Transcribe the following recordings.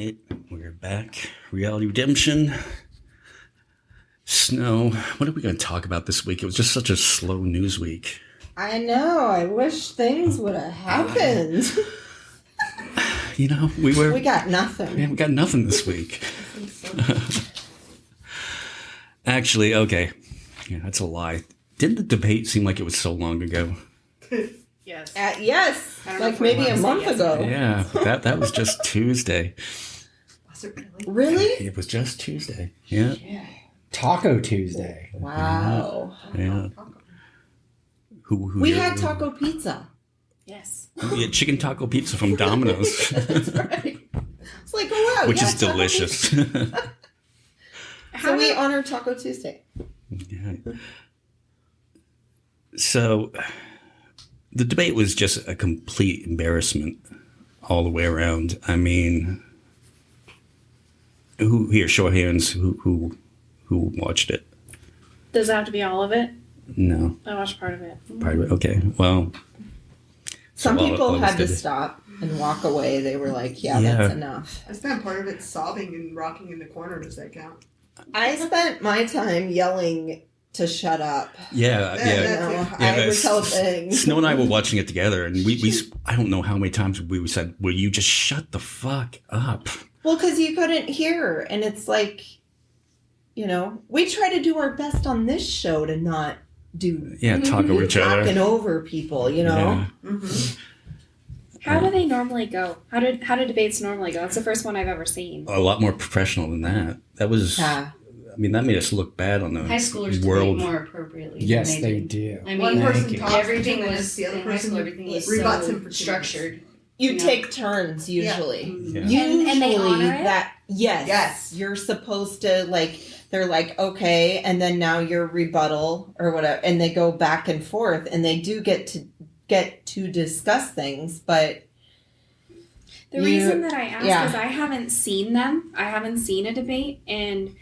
right, we're back. Reality Redemption. Snow. What are we going to talk about this week? It was just such a slow news week. I know. I wish things would have happened. You know, we got nothing. Yeah, we got nothing this week. Actually, okay. Yeah, that's a lie. Didn't the debate seem like it was so long ago? Yes. Yes. Like maybe a month ago. Yeah, that was just Tuesday. Was it really? Really? It was just Tuesday. Yeah. Taco Tuesday. Wow. Yeah. We had taco pizza. Yes. We had chicken taco pizza from Domino's. That's right. It's like, oh wow. Which is delicious. So we honor Taco Tuesday. Yeah. So the debate was just a complete embarrassment all the way around. I mean, who here, show of hands, who watched it? Does it have to be all of it? No. I watched part of it. Part of it? Okay. Well. Some so people had to stop and walk away. They were like, yeah, that's enough. I spent part of it sobbing and rocking in the corner. Does that count? I spent my time yelling to shut up. Yeah. I was helping. Snow and I were watching it together, and we I don't know how many times we said, will you just shut the fuck up? Well, because you couldn't hear, and it's like, you know, we try to do our best on this show to not do talk over each other, talking over people, you know. Yeah. Mm-hmm. How do they normally go? How do debates normally go? It's the first one I've ever seen. A lot more professional than that. That was. I mean, that made us look bad on the high schoolers world. debate more appropriately. Yes, they do. I mean, one person talks everything for 2 was minutes, the other in high person school. Everything was rebuts so him for 2 structured. You take turns usually. Yeah. Usually And they honor it? that yes, you're supposed to like. They're like, okay, and then now your rebuttal or whatever, and they go back and forth, and they do get to discuss things, but. The reason that I ask is I haven't seen them. I haven't seen a debate, and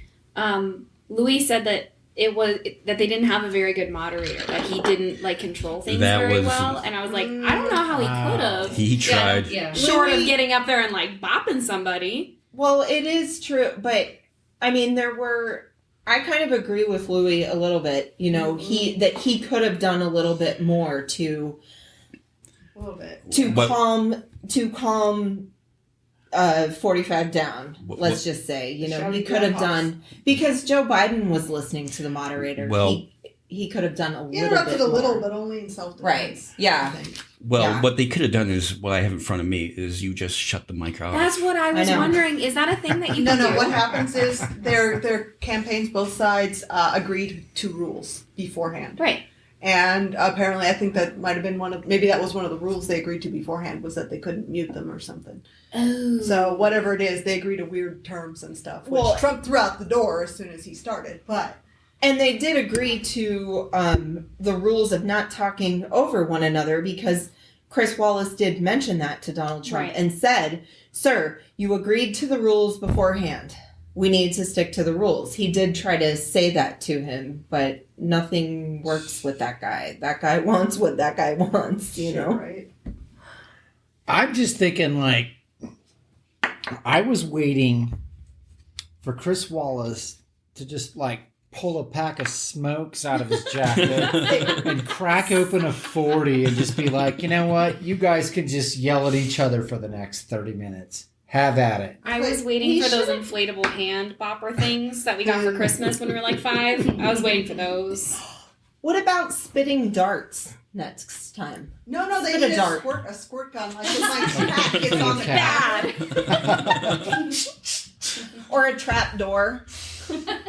Louis said that that they didn't have a very good moderator. That he didn't like control things very well, and I was like, I don't know how he could have. He tried. Yeah. Short of getting up there and like bopping somebody. Well, it is true, but I mean, I kind of agree with Louis a little bit. You know, he could have done a little bit more to. A little bit. To calm 45 down, let's just say. You know, he could have done, because Joe Biden was listening to the moderator. Well, he could have done a little bit interrupted a more. little, but only in self-defense. Right. Yeah. Well, what they could have done is, what I have in front of me is you just shut the mic off. That's what I was wondering. Is that a thing that you can do? No. What happens is their campaigns, both sides, agreed to rules beforehand. Right. And apparently, I think that might have been maybe that was one of the rules they agreed to beforehand, was that they couldn't mute them or something. Oh. So whatever it is, they agreed to weird terms and stuff, which Trump threw out the door as soon as he started. And they did agree to the rules of not talking over one another, because Chris Wallace did mention that to Donald Trump and said, "Sir, you agreed to the rules beforehand. We need to stick to the rules." He did try to say that to him, but nothing works with that guy. That guy wants what that guy wants, you know? Right. I'm just thinking, like, I was waiting for Chris Wallace to just, like, pull a pack of smokes out of his jacket and crack open a 40 and just be like, you know what? You guys can just yell at each other for the next 30 minutes. Have at it. I was waiting for those inflatable hand bopper things that we got for Christmas when we were like 5. I was waiting for those. What about spitting darts next time? No, they Spit need a dart. a squirt gun. Like when my cat gets on the Bad. Or a trap door.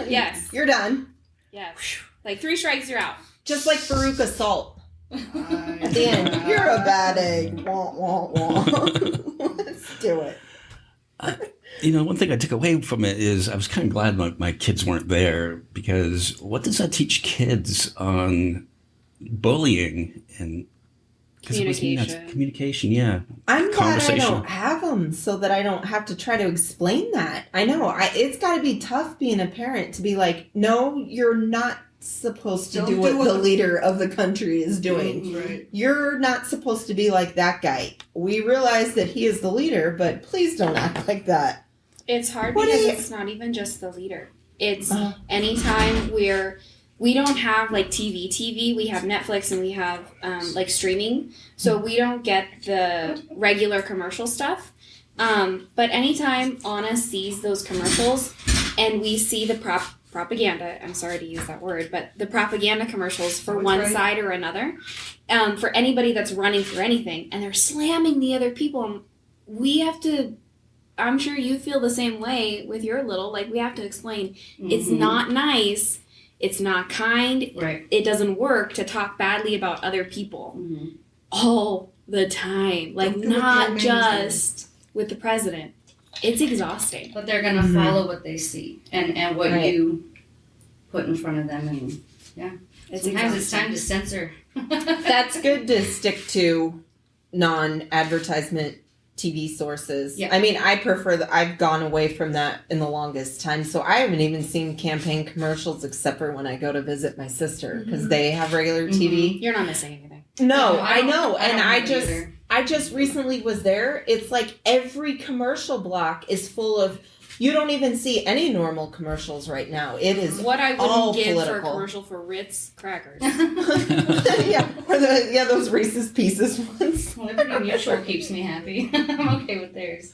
Yes. You're done. Yes. Like 3 strikes, you're out. Just like Farouk assault. At the end, you're a bad egg. Wah, wah, wah. Let's do it. One thing I took away from it is I was kind of glad my kids weren't there, because what does that teach kids on bullying and communication? Yeah, I'm glad I don't have them, so that I don't have to try to explain that. I know it's got to be tough being a parent to be like, no, you're not supposed to do what the leader of the country is doing. Right. You're not supposed to be like that guy. We realize that he is the leader, but please don't act like that. It's hard What because do you- it's not even just the leader. It's anytime we don't have like TV, we have Netflix and we have like streaming, so we don't get the regular commercial stuff. But anytime Anna sees those commercials and we see the propaganda, I'm sorry to use that word, but the propaganda commercials for one side or another, for anybody that's running for anything, and they're slamming the other people, we have to, I'm sure you feel the same way with your little, like we have to explain, it's not nice, it's not kind, Right. it doesn't work to talk badly about other people all the time, like Don't do what the not old man just with the president. It's exhausting. But they're gonna follow what they see and what Right. you put in front of them, and It's sometimes it's exhausting. time to censor. That's good to stick to non-advertisement TV sources. Yeah. I mean, I prefer that. I've gone away from that in the longest time, so I haven't even seen campaign commercials except for when I go to visit my sister because they have regular TV. You're not missing anything. No, No, I don't- know, I don't and I know just either. I just recently was there. It's like every commercial block is full of. You don't even see any normal commercials right now. It is What I all wouldn't give for a political. commercial for Ritz crackers. yeah, or those Reese's Pieces ones. Liberty Mutual keeps me happy. I'm okay with theirs.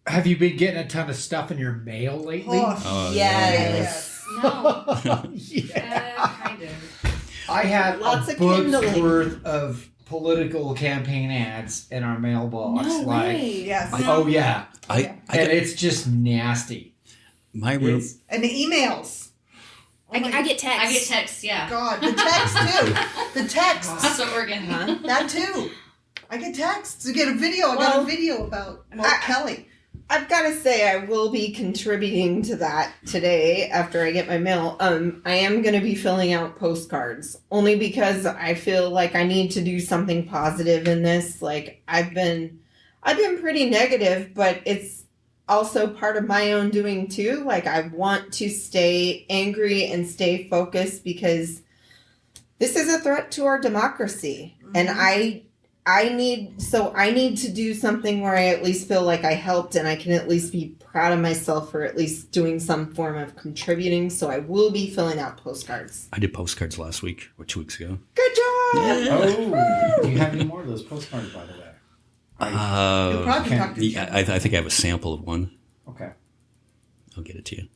Have you been getting a ton of stuff in your mail lately? Oh, Yes. No. Yeah. Kind of. I have Lots a of book's kindling. worth of political campaign ads in our mailbox. No like, way. Yes. oh yeah, I and got it's just nasty. my room. It's- And the emails. Oh I my get texts. I get texts, yeah. God, the text too. The text. That's what we're getting. Huh? That too. I get texts. You get a video. I got Well, a video about Kelly. I've got to say, I will be contributing to that today after I get my mail. I am going to be filling out postcards only because I feel like I need to do something positive in this. Like I've been pretty negative, but it's also part of my own doing too. Like I want to stay angry and stay focused because this is a threat to our democracy, and I need to do something where I at least feel like I helped and I can at least be proud of myself for at least doing some form of contributing. So I will be filling out postcards. I did postcards last week or 2 weeks ago. Good job! Oh, do you have any more of those postcards, by the way? You'll probably talk to each Yeah, other. I think I have a sample of one. Okay. I'll get it to you.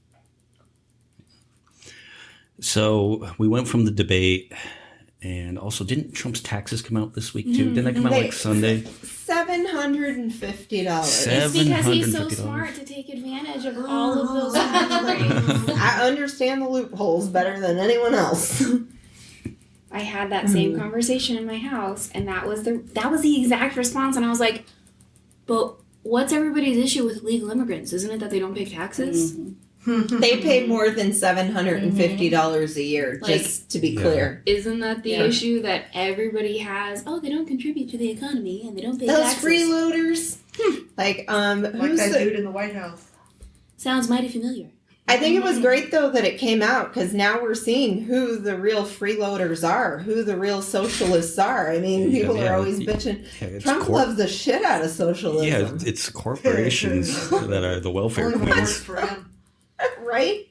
So we went from the debate, and also didn't Trump's taxes come out this week too? Didn't they come out like Sunday? $750. It's because he's so $750. smart to take advantage of all of those things. I understand the loopholes better than anyone else. I had that same conversation in my house, and that was the exact response. And I was like, "But what's everybody's issue with illegal immigrants? Isn't it that they don't pay taxes?" They pay more than $750 a year, Like- just to be clear. Isn't that the Yeah. issue that everybody has? Oh, they don't contribute to the economy and they don't pay Those taxes. freeloaders. Like, Like who's that the, dude in the White House. Sounds mighty familiar. I think it was great though that it came out because now we're seeing who the real freeloaders are, who the real socialists are. I mean, Yeah, people yeah. are always bitching. Yeah, it's Trump loves the shit out of socialism. Yeah, it's corporations that are the welfare Only when it works queens. for him. Right?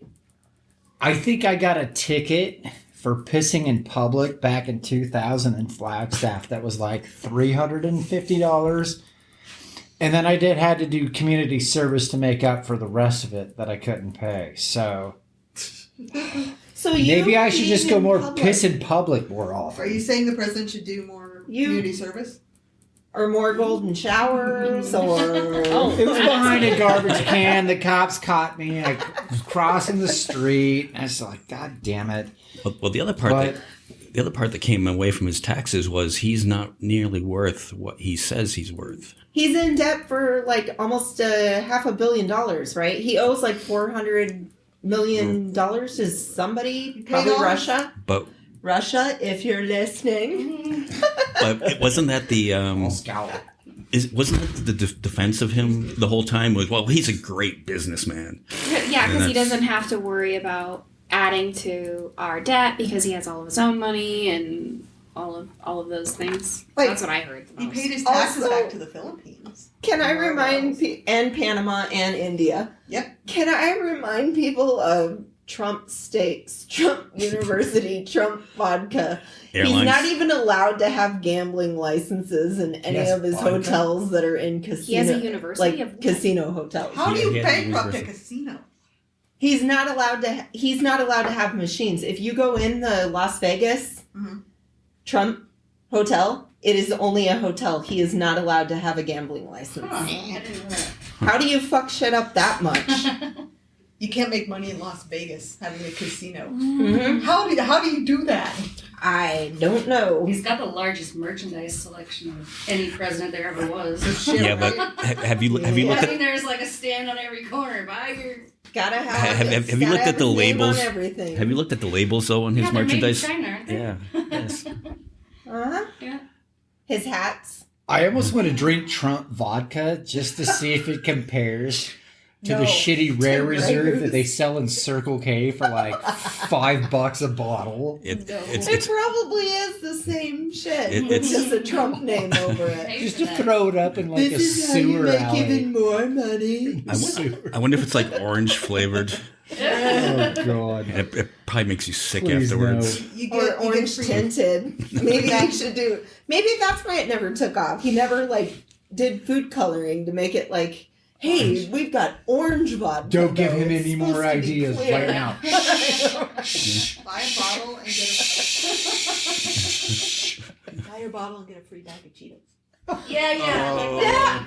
I think I got a ticket for pissing in public back in 2000 in Flagstaff that was like $350. And then I had to do community service to make up for the rest of it that I couldn't pay. So So you maybe I should just go peeing in more public, piss in public more Are often. you saying the president should do more community service? or more golden showers or It was behind a garbage can. The cops caught me. I was crossing the street. I was like, God damn it. Well, the other part that came away from his taxes was he's not nearly worth what he says he's worth. he's in debt for like almost $500 million, right? He owes like $400 million to somebody, probably off? Russia. But Russia, if you're listening. but wasn't that the I'll scowl. wasn't that the defense of him the whole time was, well, he's a great businessman. Yeah, because he that's- doesn't have to worry about adding to our debt because he has all of his own money and all of those things. Like, That's what I heard. The He most. paid his taxes Also- back to the Philippines. Can I Where remind else? and Panama and India? Yep. Can I remind people of Trump steaks, Trump University, Trump vodka? Airlines. He's not even allowed to have gambling licenses in any Yes, of his vodka. hotels that are in casino. He has a university like of what? casino hotels. How do Yeah, you he had bankrupt a university. casino? He's not allowed to. He's not allowed to have machines. If you go in the Las Vegas Mhm. Trump hotel, it is only a hotel. He is not allowed to have a gambling license. Huh. I didn't know that. How do you fuck shit up that much? You can't make money in Las Vegas having a casino. hmm How do you do that? I don't know. He's got the largest merchandise selection of any president there ever was. Yeah, but have you looked I at mean, there's like a stand on every corner. Buy your. Gotta have. Have you gotta looked have at the his name labels? On everything. have you looked at the labels though on his Yeah, they're made in merchandise? China, aren't they? Yeah. Yes. Uh-huh. Yeah. His hats. I almost want to drink Trump vodka just to see if it compares to No, the shitty to Rare Reserve Rare's. that they sell in Circle K for like $5 a bottle. It, No. it's, It it's probably is the same shit. It- It's it's- just a Trump name over it. Hey, Just for to that. throw it up in like a sewer alley. more money. I wonder if it's like orange flavored. Oh god. And it probably makes you sick Please afterwards. no. You Or orange free- tinted. Maybe you should do. Maybe that's why it never took off. He never like did food coloring to make it like, hey, we've got orange vodka. Don't give though. him It's any more supposed to be ideas clear." right now. Buy a bottle and get a buy a bottle and get a free bag of Cheetos. Yeah, yeah. Oh. Yeah.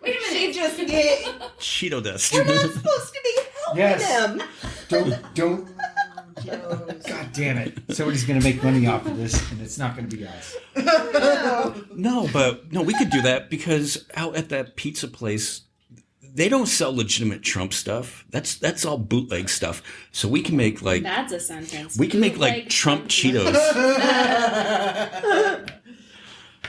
Wait a She minute. just get. Cheeto dust. We're not supposed to be helping Yes. him. Don't. God damn it. Somebody's gonna make money off of this, and it's not gonna be us. No. No, we could do that because out at that pizza place, they don't sell legitimate Trump stuff. That's all bootleg stuff. So we can make like That's a sentence. we can make like Bootleg Trump Cheetos.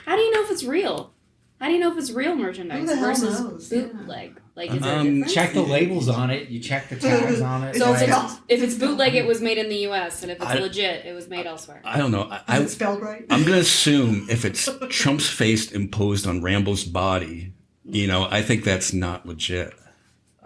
How do you know if it's real? How do you know if it's real merchandise Who the hell versus knows? Yeah. bootleg? Like, is there a Um, difference? Check the labels on it. You check the tags on it. So Is if it like- spelled- if it's bootleg, it was made in the U.S., and if it's I- legit, it was made elsewhere. I don't know. Is I, it spelled right? I'm gonna assume if it's Trump's face imposed on Rambo's body, I think that's not legit.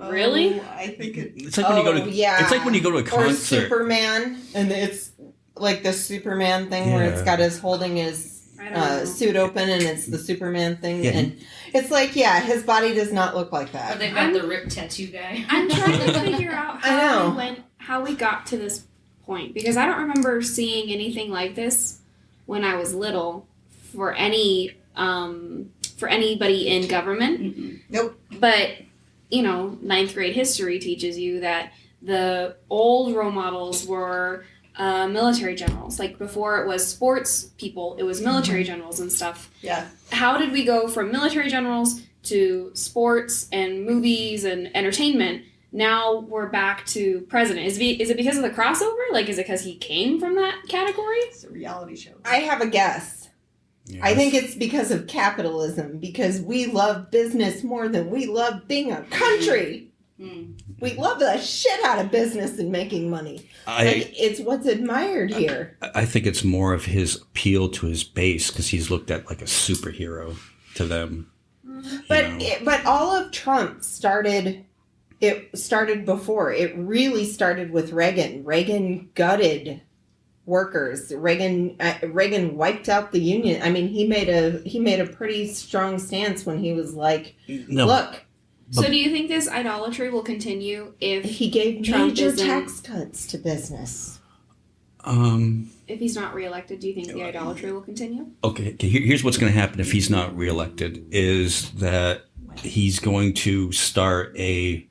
Really? Oh, I think it. It's like when you go to yeah. it's like when you go to a Or concert. Superman, and it's like the Superman thing where it's Yeah. got his holding his I don't know. suit open, and it's the Superman thing, Yeah. and it's like, yeah, his body does not look like Or that. they've got the rip tattoo guy. I'm trying to figure out I know. how we got to this point because I don't remember seeing anything like this when I was little for anybody in government. Mm-mm. Nope. But ninth grade history teaches you that the old role models were military generals. Like before it was sports people, it was military generals and stuff. Yeah. How did we go from military generals to sports and movies and entertainment? Now we're back to president. Is it because of the crossover? Like, is it because he came from that category? It's a reality show. I have a guess. Yeah, I think it's because of capitalism, because we love business more than we love being a country. Mm. We love the shit out of business and making money. Like, it's what's admired here. I think it's more of his appeal to his base because he's looked at like a superhero to them. But you know. but all of Trump started. It started before. It really started with Reagan. Reagan gutted workers. Reagan wiped out the union. I mean, he made a pretty strong stance when he was like, No, "Look, So do you think this idolatry will continue if he gave Trump major isn't- tax cuts to business." if he's not reelected? Do you think the idolatry will continue? okay. Here's what's going to happen if he's not reelected: is that he's going to start a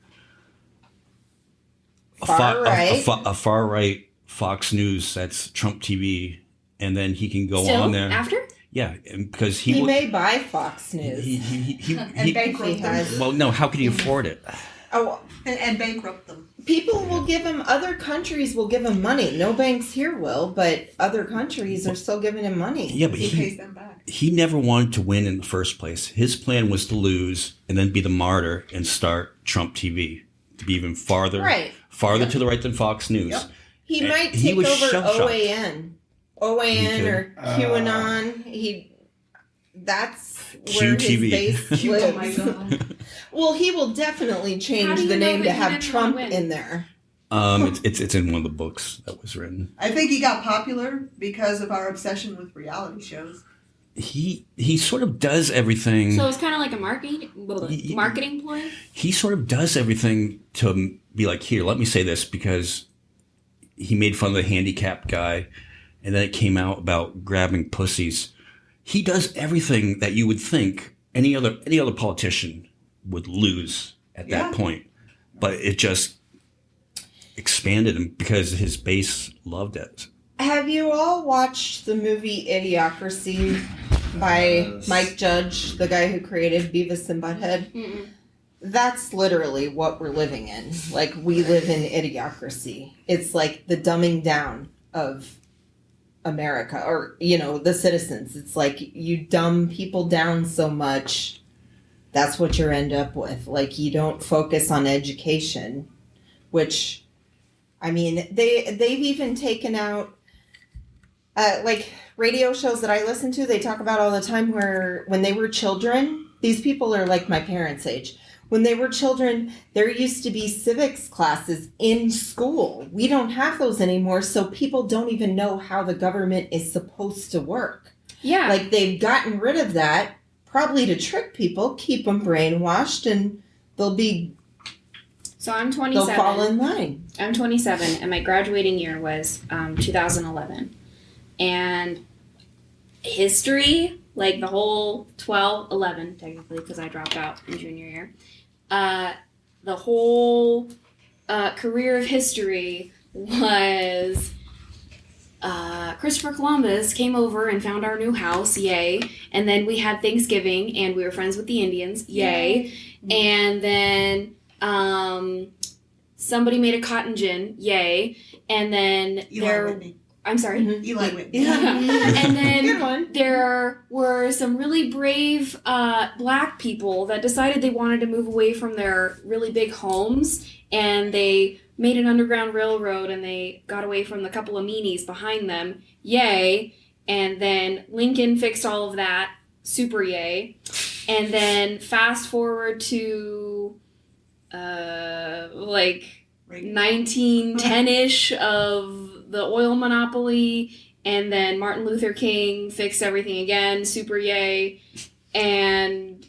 far right Fox News that's Trump TV, and then he can go Still on there. after? Yeah, and because He would- may buy Fox News. And bankrupt he has- them. well, no. How could he afford it? Oh, And bankrupt them. people will give him. Other countries will give him money. No banks here will, but other countries are still giving him money. Yeah, but He he pays them back. he never wanted to win in the first place. His plan was to lose and then be the martyr and start Trump TV to be even farther Right. to the right than Fox News. Yep. He And might he take was over shell-shocked. OAN. OAN or QAnon. That's where QTV. his base Oh lives. my god. Well, he will definitely How change do you the know name that to he have didn't Trump wanna win? in there. It's in one of the books that was written. I think he got popular because of our obsession with reality shows. He sort of does everything. So it's kind of like a marketing ploy. He sort of does everything to be like, here, let me say this, because he made fun of the handicapped guy, and then it came out about grabbing pussies. He does everything that you would think any other politician would lose at that point, but it just expanded him because his base loved it. Have you all watched the movie Idiocracy by Mike Judge, the guy who created Beavis and Butthead? Mm-mm. That's literally what we're living in. Like, we live in idiocracy. It's like the dumbing down of America, or, the citizens. It's like you dumb people down so much, that's what you end up with. Like, you don't focus on education, which, I mean, they've even taken out, like, radio shows that I listen to, they talk about all the time where when they were children, these people are like my parents' age. When they were children, there used to be civics classes in school. We don't have those anymore, so people don't even know how the government is supposed to work. Yeah. Like, they've gotten rid of that, probably to trick people, keep them brainwashed, and they'll I'm 27. fall in line. I'm 27, and my graduating year was 2011. And history, like the whole 11 technically, because I dropped out in junior year, the whole career of history was Christopher Columbus came over and found our new house, yay. And then we had Thanksgiving, and we were friends with the Indians, yay. And then somebody made a cotton gin, yay. And then I'm sorry. Mm-hmm. Eli Whitney. And then Good one. there were some really brave black people that decided they wanted to move away from their really big homes, and they made an underground railroad, and they got away from the couple of meanies behind them, yay. And then Lincoln fixed all of that, super yay. And then fast forward to 1910-ish of the oil monopoly, and then Martin Luther King fixed everything again, super yay, and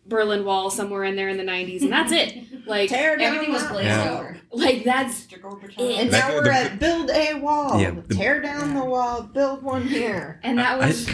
Berlin Wall somewhere in there in the 90s, and that's it. Like, Tear down Everything was the glazed Yeah. over. like that's And Back now to we're at build a wall. Yeah, Tear down the wall, build one here. and that was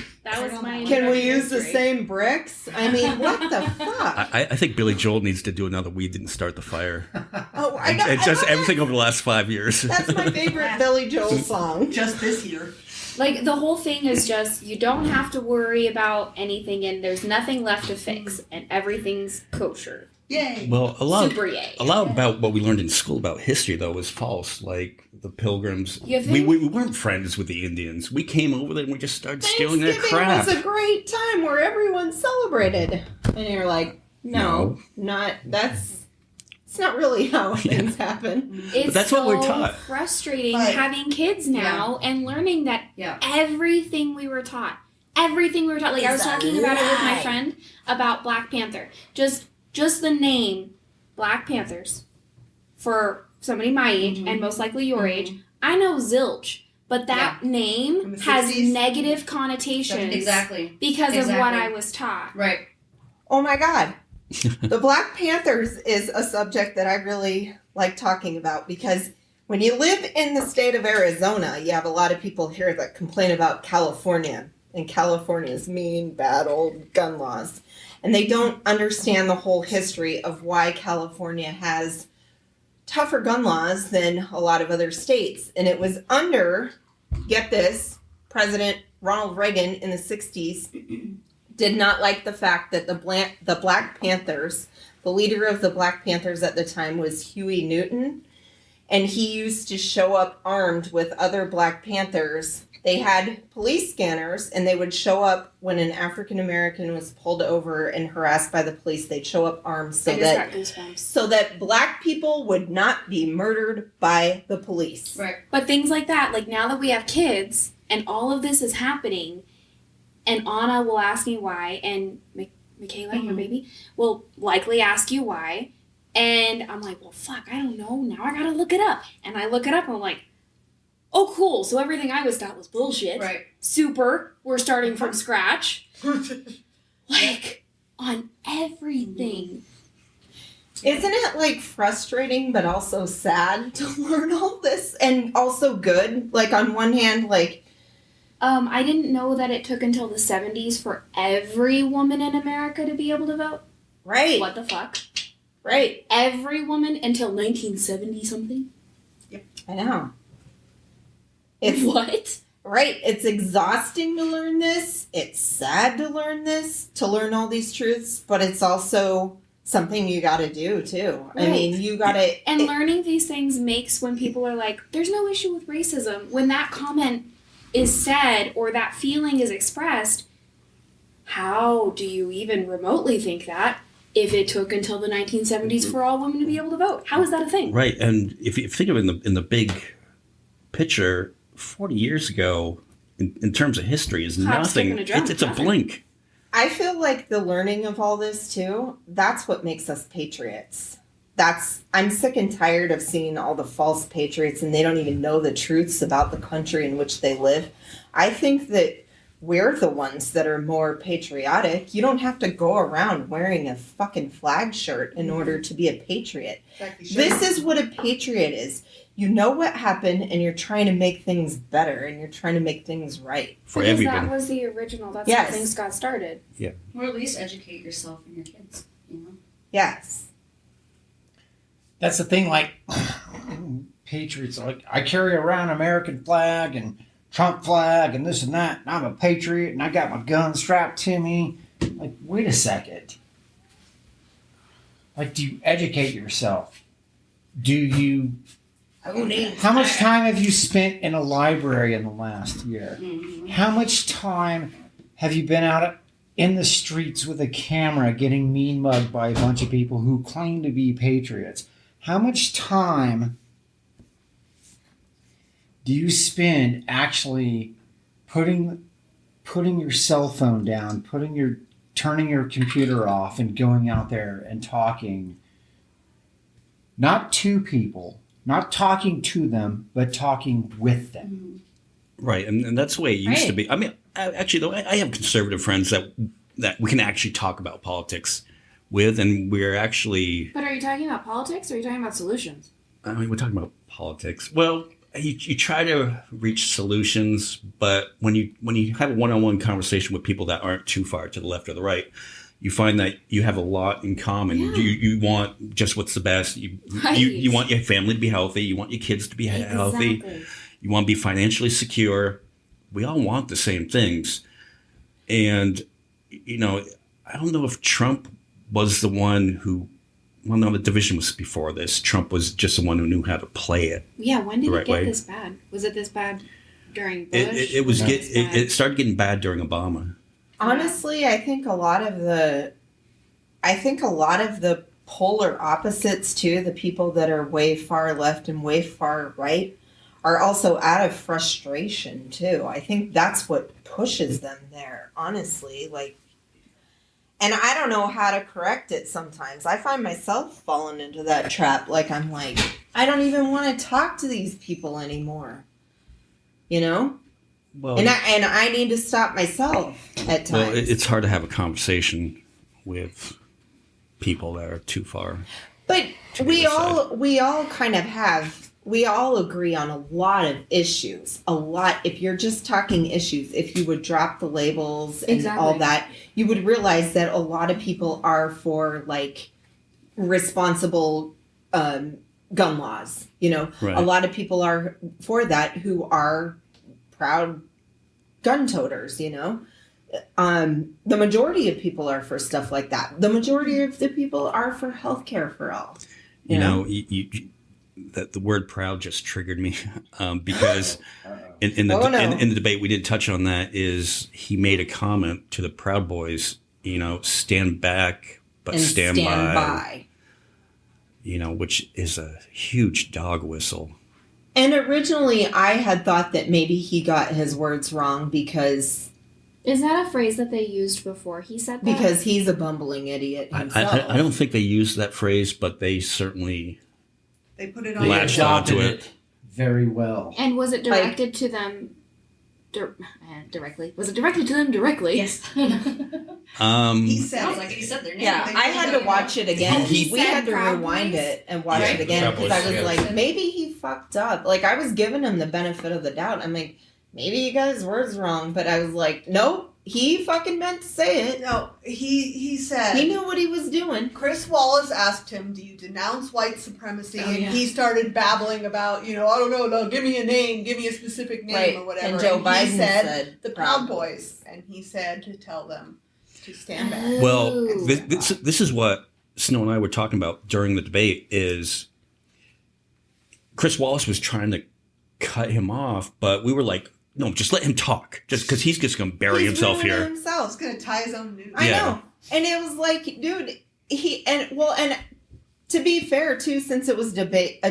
my Can we use the history. same bricks? I mean, what the fuck? I think Billy Joel needs to do another "We Didn't Start the Fire." Oh, I know. And just everything over the last 5 years. That's my favorite Billy Joel song. Just this year. Like, the whole thing is just, you don't have to worry about anything, and there's nothing left to fix, and everything's kosher. Yay. Well, Super yay. a lot about what we learned in school about history, though, was false. Like the Pilgrims, You we think? weren't friends with the Indians. We came over there and we just started stealing their Thanksgiving crap. was a great time where everyone celebrated. And you're like, no, it's not really how things happen. It's that's what we're taught. frustrating But- having kids now and learning that Yeah. everything we were taught, like I was Is a talking about it with my lie. friend about Black Panther. Just the name Black Panthers for somebody my age and most likely your age. I know zilch, but that From name the has 60s. negative connotations Exactly. because of what Exactly. I was taught. Right. Oh my God. The Black Panthers is a subject that I really like talking about because when you live in the state of Arizona, you have a lot of people here that complain about California and California's mean, bad old gun laws. And they don't understand the whole history of why California has tougher gun laws than a lot of other states. And it was under, get this, President Ronald Reagan in the 60s did not like the fact that the Black Panthers, the leader of the Black Panthers at the time was Huey Newton, and he used to show up armed with other Black Panthers. They had police scanners, and they would show up when an African American was pulled over and harassed by the police. They'd show up armed I just got goosebumps. so that Black people would not be murdered by the police. Right. But things like that, like now that we have kids, And all of this is happening, and Anna will ask me why, and Michaela, your baby, will likely ask you why. And I'm like, well, fuck, I don't know. Now I gotta look it up. And I look it up, and I'm like, oh, cool. So everything I was taught was bullshit. Right. Super. We're starting from scratch. Like, on everything. Isn't it like frustrating but also sad to learn all this and also good? Like on one hand, like I didn't know that it took until the 70s for every woman in America to be able to vote. right, What the fuck? right. Every woman until 1970 something? I know. It's What? right. It's exhausting to learn this. It's sad to learn all these truths, but it's also something you got to do too. I Right. mean, you got to. And learning these things makes when people are like, there's no issue with racism, when that comment is said or that feeling is expressed, how do you even remotely think that if it took until the 1970s for all women to be able to vote? How is that a thing? Right, and if you think of it in the big picture, 40 years ago, in terms of history, is Hop, skip, nothing. and a jump, It's a nothing. blink. I feel like the learning of all this too, that's what makes us patriots. I'm sick and tired of seeing all the false patriots and they don't even know the truths about the country in which they live. I think that we're the ones that are more patriotic. You don't have to go around wearing a fucking flag shirt in order to be a patriot. This is what a patriot is. You know what happened and you're trying to make things better and you're trying to make things right. For Because everybody. that was the original. That's Yes. how things got started. Or at least educate yourself and your kids, you know? Yes. That's the thing, like, patriots, like, I carry around American flag and Trump flag and this and that, and I'm a patriot, and I got my gun strapped to me. Like, wait a second. Like, do you educate yourself? Do you... How much time have you spent in a library in the last year? Mm-hmm. How much time have you been out in the streets with a camera getting mean mugged by a bunch of people who claim to be patriots? How much time do you spend actually putting your cell phone down, turning your computer off and going out there and talking, not to people, not talking to them, but talking with them? Right, and that's the way it used to Right. be. I mean, actually, though, I have conservative friends that we can actually talk about politics with, and we're actually. But are you talking about politics or are you talking about solutions? I mean, we're talking about politics. Well, you try to reach solutions, but when you have a one-on-one conversation with people that aren't too far to the left or the right, you find that you have a lot in common. Yeah. You want just what's the best. Right. You want your family to be healthy. You want your kids to be healthy. Exactly. You want to be financially secure. We all want the same things. And, you know, I don't know if Trump was the one who, well, no, the division was before this. Trump was just the one who knew how to play it. Yeah, when did The it right get way. this bad? Was it this bad during Bush? It was No. it started getting bad during Obama. Honestly, I think a lot of the polar opposites too, the people that are way far left and way far right, are also out of frustration too. I think that's what pushes them there, honestly. Like, and I don't know how to correct it sometimes. I find myself falling into that trap. Like, I'm like, I don't even want to talk to these people anymore. You know? Well, And I need to stop myself at times. well, it's hard to have a conversation with people that are too far. But to the we other all kind of we all agree on a lot of issues. A lot. If you're just talking issues, if you would drop the labels and Exactly. all that, you would realize that a lot of people are for like responsible gun laws. You know, Right. a lot of people are for that who are proud gun toters. You know. The majority of people are for stuff like that. The majority of the people are for healthcare for all. You know, that the word "proud" just triggered me because in the debate we didn't touch on that. Is he made a comment to the Proud Boys? You know, stand back, but and stand, by. by. You know, which is a huge dog whistle And originally, I had thought that maybe he got his words wrong because Is that a phrase that they used before he said that? because he's a bumbling idiot himself. I don't think they used that phrase, but they certainly They put it They on. They latched adopted onto it very well. And was it directed to them directly? Was it directed to them directly? Yes. He said Sounds it. like he said their name. Yeah, I had to watch it again. Oh, he we said had to Proud rewind Boys? it and watch Yeah, it again Proud because Boys, I was yeah. like, maybe he fucked up. Like, I was giving him the benefit of the doubt. I'm like, maybe he got his words wrong. But I was like, nope, he fucking meant to say it. No, he said. He knew what he was doing. Chris Wallace asked him, "Do you denounce white supremacy?" Oh, and yeah. he started babbling about, I don't know, no, give me a name, give me a specific name Right. or whatever. And Joe Biden he said, said the Proud Boys, and he said to tell them to stand back. Well, Ooh. this is what Snow and I were talking about during the debate is Chris Wallace was trying to cut him off, but we were like, no, just let him talk. Just because he's just going to bury He's himself ruining here. himself. He's gonna tie his own noose. I Yeah. know. And it was like, dude, and to be fair too, since it was a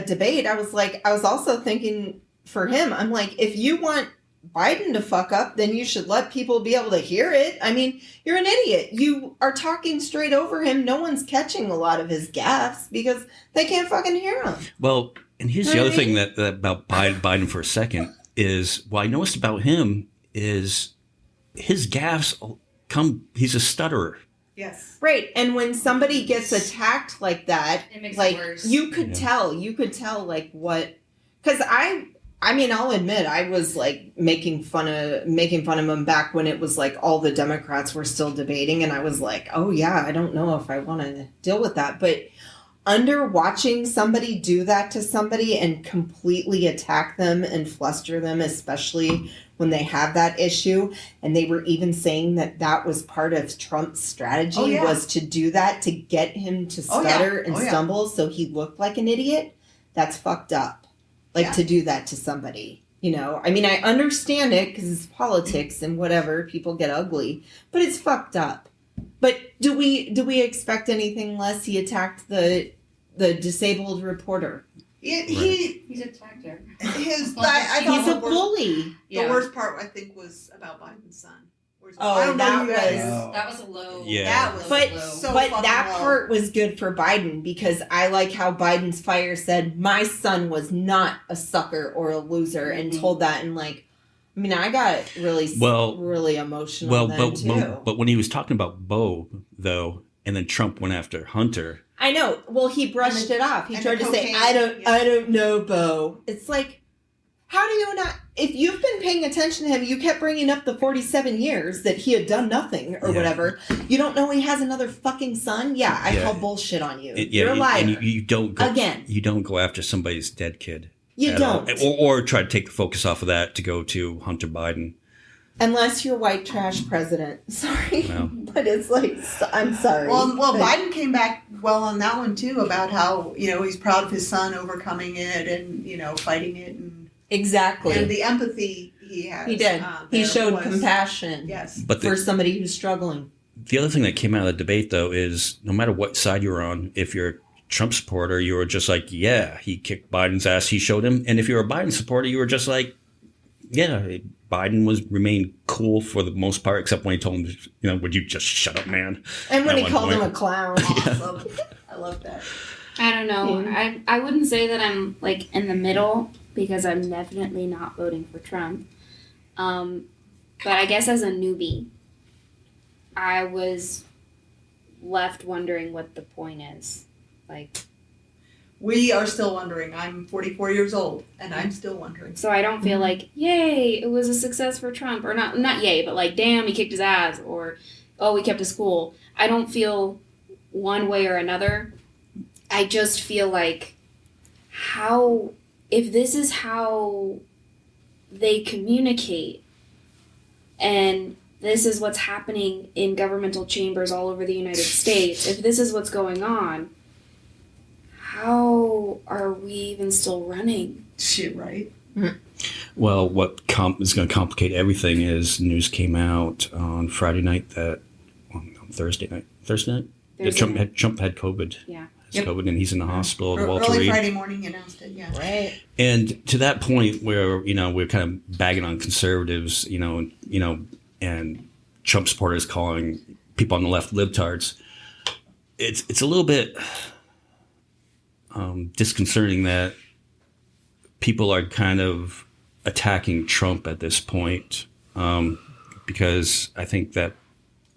debate, I was also thinking for him, I'm like, if you want Biden to fuck up, then you should let people be able to hear it. I mean, you're an idiot. You are talking straight over him. No one's catching a lot of his gaffes because they can't fucking hear him. Well, and here's the other thing that about Biden for a second is what I noticed about him is his gaffes he's a stutterer. Yes. Right. And when somebody gets attacked like that, It makes like it worse. you could tell like what, because I mean, I'll admit I was like making fun of him back when it was like all the Democrats were still debating, and I was like, oh yeah, I don't know if I want to deal with that. But under watching somebody do that to somebody and completely attack them and fluster them, especially when they have that issue, and they were even saying that was part of Trump's strategy was to do that to get him to stutter and stumble so he looked like an idiot. That's fucked up. Like to do that to somebody, I mean, I understand it because it's politics and whatever, people get ugly, but it's fucked up. But do we expect anything less? He attacked the disabled reporter. He's a tactor. I thought He's a bully. The worst part, I think, was about Biden's son. Oh, I don't know that who that was- is. That was a low. Yeah. That was But- so But fucking that low. part was good for Biden because I like how Biden's fire said, my son was not a sucker or a loser, and told that. And like, I mean, I got really emotional Well, then too. but when he was talking about Bo, though, and then Trump went after Hunter. I know. Well, he brushed it off. He and tried the to say, cocaine, I don't know, Bo. It's like, how do you not? If you've been paying attention to him, you kept bringing up the 47 years that he had done nothing or whatever. You don't know he has another fucking son? Yeah, I call bullshit on you. You're a liar. And you don't go, Again. You don't go after somebody's dead kid. You at don't. all. Or try to take the focus off of that to go to Hunter Biden. Unless you're white trash president. Sorry. Well. But it's like, I'm sorry. Well, But- Biden came back well on that one too about how he's proud of his son overcoming it and fighting it and Exactly. the empathy he has. He did. He there showed was- compassion Yes. But for somebody who's struggling. the other thing that came out of the debate, though, is no matter what side you're on, if you're a Trump supporter, you were just like, yeah, he kicked Biden's ass. He showed him. And if you're a Biden supporter, you were just like, yeah, Biden remained cool for the most part, except when he told him, would you just shut up, man? And when At he one called him point. a clown. Awesome. I love that. I don't know. Yeah. I wouldn't say that I'm like in the middle because I'm definitely not voting for Trump. But I guess as a newbie, I was left wondering what the point is. Like, We are still wondering. I'm 44 years old, and I'm still wondering. so I don't feel like, yay, it was a success for Trump, or not yay, but like, damn, he kicked his ass, or oh, he kept his cool. I don't feel one way or another. I just feel like if this is how they communicate, and this is what's happening in governmental chambers all over the United States, if this is what's going on, how are we even still running? Shit, right? Well, what is going to complicate everything is news came out on Friday night Thursday night? That Trump had COVID. Yeah. Yep. COVID, and he's in the hospital. Walter Early Reed. Friday morning, he announced it. Yeah. Right. And to that point where, we're kind of bagging on conservatives, and Trump supporters calling people on the left libtards, it's a little bit disconcerting that people are kind of attacking Trump at this point, because I think that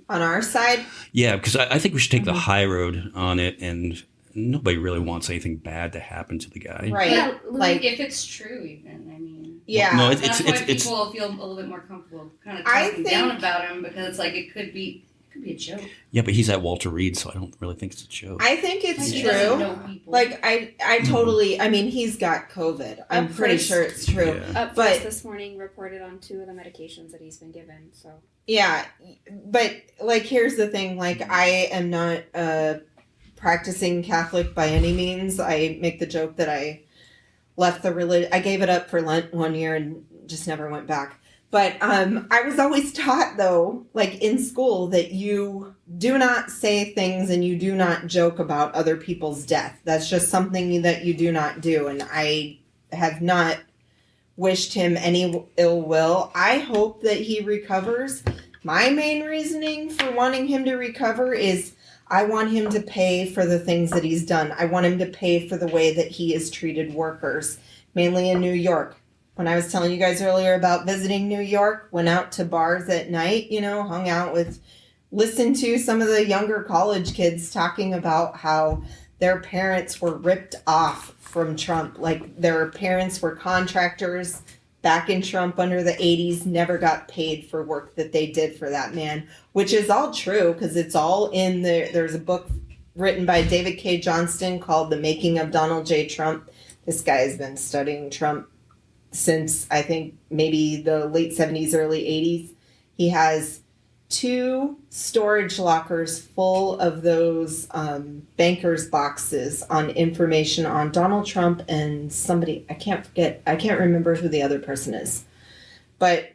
On our side, because I think we should take the high road on it, and nobody really wants anything bad to happen to the guy. right? Yeah, like, if it's true, even. I mean, yeah. No, that's why people feel a little bit more comfortable kind of talking down about him, because it's like it could be a joke. Yeah, but he's at Walter Reed, so I don't really think it's a joke. I think it's He doesn't true. know people. Like I totally. I mean, he's got COVID. I'm Up pretty first. sure it's true. Yeah. Up But- first this morning reported on 2 of the medications that he's been given. So Yeah, but like, here's the thing. Like, I am not practicing Catholic by any means. I make the joke that I left the religion. I gave it up for Lent one year and just never went back. But I was always taught, though, like in school, that you do not say things and you do not joke about other people's death. That's just something that you do not do. And I have not wished him any ill will. I hope that he recovers. My main reasoning for wanting him to recover is I want him to pay for the things that he's done. I want him to pay for the way that he has treated workers, mainly in New York. When I was telling you guys earlier about visiting New York, went out to bars at night, hung out with, listened to some of the younger college kids talking about how their parents were ripped off from Trump. Like, their parents were contractors back in Trump under the 80s, never got paid for work that they did for that man, which is all true because it's all in there. There's a book written by David K. Johnston called The Making of Donald J. Trump. This guy has been studying Trump since, I think, maybe the late 70s, early 80s. He has 2 storage lockers full of those bankers boxes on information on Donald Trump and somebody, I can't remember who the other person is. But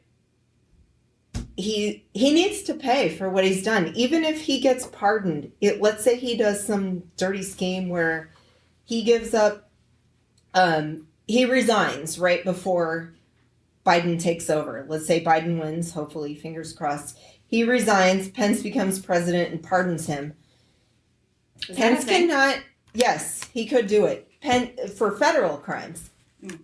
he needs to pay for what he's done. Even if he gets pardoned, let's say he does some dirty scheme where he gives up, he resigns right before Biden takes over. Let's say Biden wins, hopefully, fingers crossed. He resigns, Pence becomes president and pardons him. Pence cannot, yes, he could do it. For federal crimes.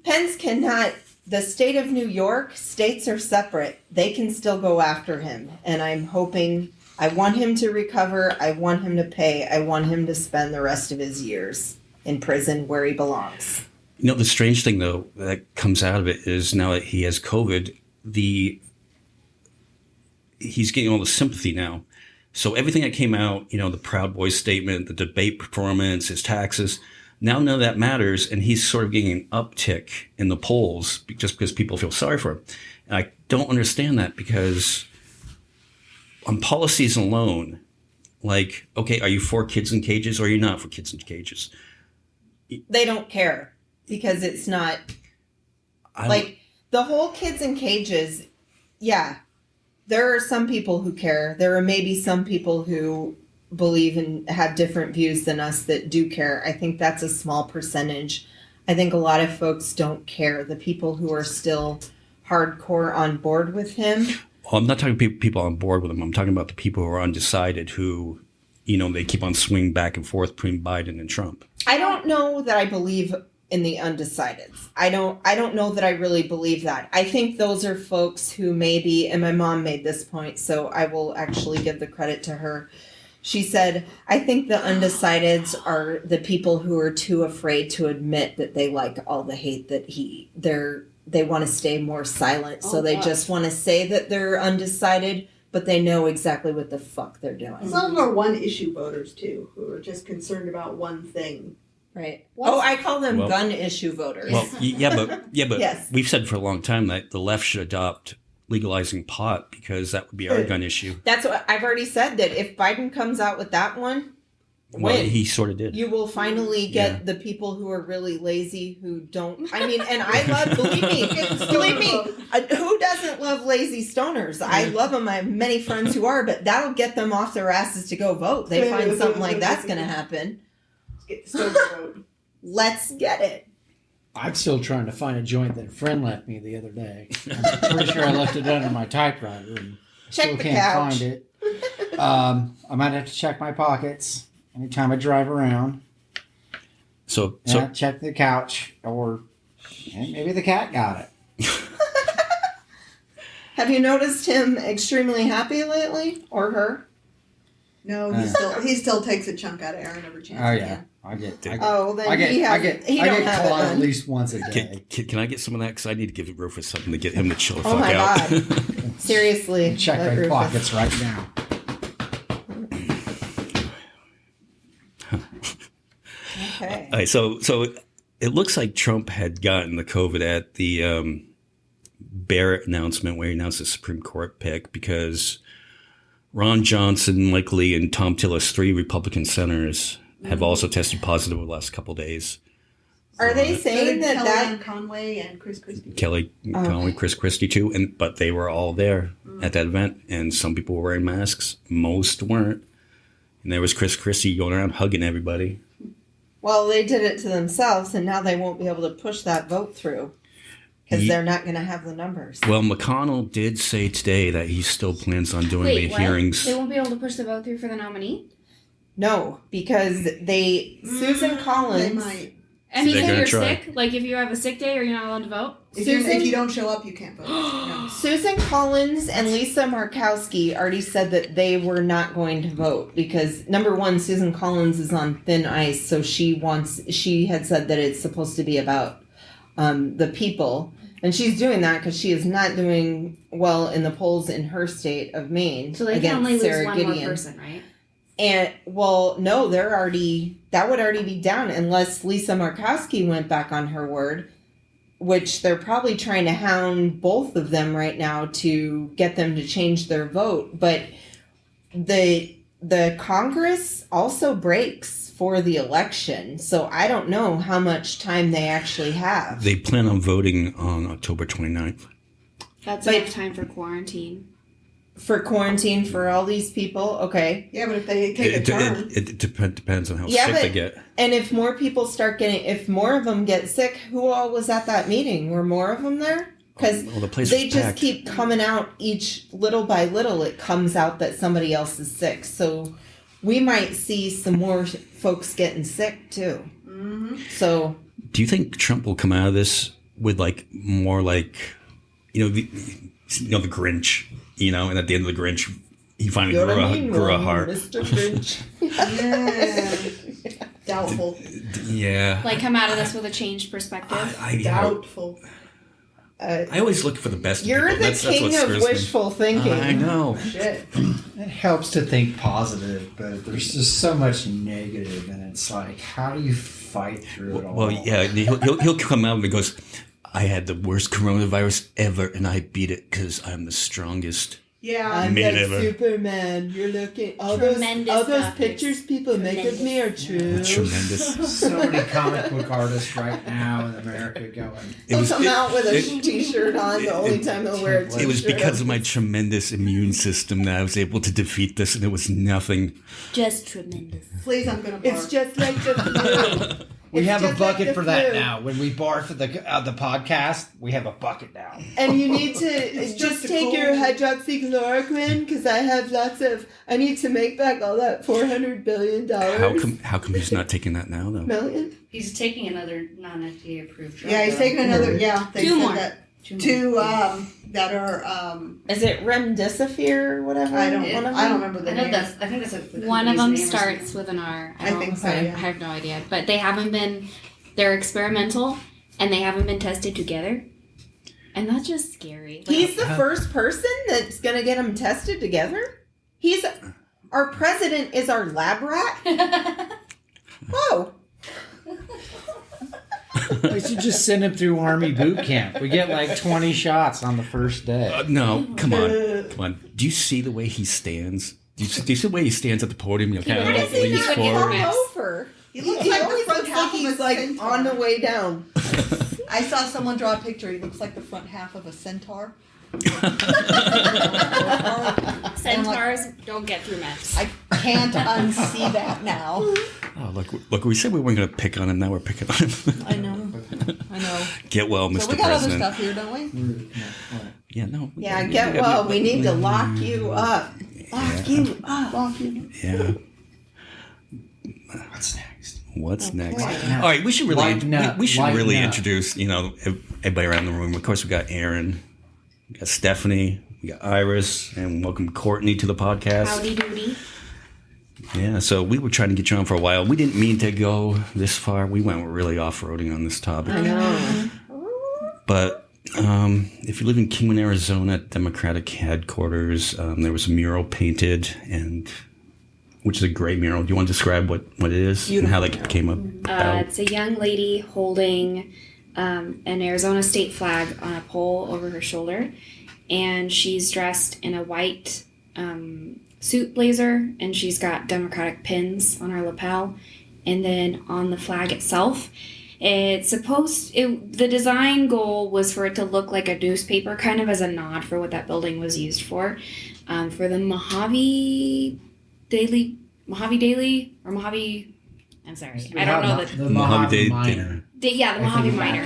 Pence cannot, the state of New York, states are separate. They can still go after him. And I'm hoping, I want him to recover. I want him to pay. I want him to spend the rest of his years in prison where he belongs. The strange thing, though, that comes out of it is now that he has COVID, he's getting all the sympathy now. So everything that came out, the Proud Boys statement, the debate performance, his taxes, now none of that matters. And he's sort of getting an uptick in the polls just because people feel sorry for him. And I don't understand that because on policies alone, like, okay, are you for kids in cages or are you not for kids in cages? They don't care. Because it's not, like, the whole kids in cages, yeah, there are some people who care. There are maybe some people who believe and have different views than us that do care. I think that's a small percentage. I think a lot of folks don't care. The people who are still hardcore on board with him. Well, I'm not talking people on board with him. I'm talking about the people who are undecided who, they keep on swinging back and forth between Biden and Trump. I don't know that I believe in the undecideds. I don't know that I really believe that. I think those are folks who maybe, and my mom made this point, so I will actually give the credit to her. She said, I think the undecideds are the people who are too afraid to admit that they like all the hate that they want to stay more silent. So they just want to say that they're undecided, but they know exactly what the fuck they're doing. Some of them are one issue voters too, who are just concerned about one thing. Right. I call them gun issue voters. Well, but Yes. We've said for a long time that the left should adopt legalizing pot because that would be our gun issue. That's what I've already said, that if Biden comes out with that one, Well, he sort of did. you will finally get the people who are really lazy, who don't. I mean, and I love, believe me, who doesn't love lazy stoners? I love them. I have many friends who are, but that'll get them off their asses to go vote. They find something like that's going to happen. Get the Stover vote. Let's get it. I'm still trying to find a joint that a friend left me the other day. I'm pretty sure I left it under my typewriter and Check still the can't couch. find it. I might have to check my pockets anytime I drive around. So Check the couch, or maybe the cat got it. Have you noticed him extremely happy lately, or her? No, he still takes a chunk out of Aaron every chance. Oh he yeah, can. I get have caught it at then. least once a day. can I get some of that? Because I need to give Rufus something to get him to chill the Oh fuck my out. God. Seriously. Check let my Rufus- pockets right now. Okay. All right, so it looks like Trump had gotten the COVID at the Barrett announcement where he announced the Supreme Court pick, because Ron Johnson, Mike Lee, and Tom Tillis, 3 Republican senators, have also tested positive over the last couple of days. Are they So saying did that Kellyanne Conway and Chris Christie. Kelly Conway, Chris Christie too, but they were all there at that event, and some people were wearing masks, most weren't, and there was Chris Christie going around hugging everybody. Well, they did it to themselves, and now they won't be able to push that vote through because they're not going to have the numbers. Well, McConnell did say today that he still plans on doing Wait, the what? hearings. They won't be able to push the vote through for the nominee? No, because Susan They Collins. might. I mean, They're if gonna you're try. sick, like if you have a sick day, are you not allowed to vote? If you don't show up, you can't vote. No. Susan Collins and Lisa Murkowski already said that they were not going to vote because, number one, Susan Collins is on thin ice, so she had said that it's supposed to be about the people, and she's doing that because she is not doing well in the polls in her state of Maine So they can against only lose Sarah one Gideon. more person, right? And well, no, that would already be down unless Lisa Murkowski went back on her word, which they're probably trying to hound both of them right now to get them to change their vote. But the Congress also breaks for the election, so I don't know how much time they actually have. They plan on voting on October 29th. That's But- enough time for quarantine. For quarantine for all these people, okay. Yeah, but if they take a turn. It depends on how Yeah, sick but- they get. And if more people if more of them get sick, who all was at that meeting? Were more of them there? Because Well, the place they was just packed. keep coming out each little by little. It comes out that somebody else is sick. So we might see some more folks getting sick too. Mm-hmm. So Do you think Trump will come out of this with more the Grinch, and at the end of the Grinch, he finally grew a heart. Mr. Grinch. Yeah. Doubtful. Yeah. Like come out of this with a changed perspective. Doubtful. I always look for the best. in You're people. the That's king what of scares me. wishful thinking. I know. Shit. It helps to think positive, but there's just so much negative, and it's like, how do you fight through it all? Well, yeah, he'll come out and he goes, "I had the worst coronavirus ever, and I beat it because I'm the strongest." Yeah. I'm Made like it ever. Superman. You're looking all those Tremendous doctors. pictures people make of me are true. Tremendous. So many comic book artists right now in America going, He'll come out with a t-shirt on. The only time he'll wear a t-shirt. It was because of my tremendous immune system that I was able to defeat this, and it was nothing. Just tremendous. Please, I'm gonna barf. It's just like the flu. we It's have a just like bucket the for that flu. now. When we barf for the podcast, we have a bucket now. And you need to just just a take your cold- hydroxychloroquine because I have I need to make back all that $400 billion. How come he's not taking that now though? Million? He's taking another non-FDA approved drug. Yeah, he's though. taking another. Yeah, they Two said more. that. Two Two more. that are Is it remdesivir or whatever? I don't One of I don't them? remember the I know name. I think that's the One of them company's name or starts something. with an R. I think so, I yeah. have no idea. But they haven't been, they're experimental and they haven't been tested together. And that's just scary. Like, He's the first person that's going to get them tested together? Our president is our lab rat? Whoa. We should just send him through Army boot camp. We get like 20 shots on the first day. No, come on. Do you see the way he stands? Do you see the way he stands at the podium? You kind How of does he leans not get forward. hurt? Over. He He looks like the always front looks half like of a he's like centaur. on the way down. I saw someone draw a picture. He looks like the front half of a centaur. Centaurs don't get through mess. I can't unsee that now. Oh, look! We said we weren't going to pick on him. Now we're picking on him. I know. Get well, Mr. So we got President. other stuff here, don't we? Yeah, no. Yeah, get well. We need to lock you up. Lock you up. Lock you. Yeah. What's next? What's next? Lighten All right, we should really Lighten up. we should Lighten really up. introduce everybody around the room. Of course, we got Aaron, we got Stephanie, we got Iris, and welcome Courtney to the podcast. Howdy doody. Yeah, so we were trying to get you on for a while. We didn't mean to go this far. We went really off-roading on this topic. I know. But if you live in Kingman, Arizona, Democratic headquarters, there was a mural painted, which is a great mural. Do you want to describe what it is and how that came about? It's a young lady holding an Arizona state flag on a pole over her shoulder, and she's dressed in a white suit blazer, and she's got Democratic pins on her lapel, and then on the flag itself, the design goal was for it to look like a newspaper, kind of as a nod for what that building was used for the Mojave Daily, or Mojave. I'm sorry, I don't know the Mojave Minor. the Mojave Minor.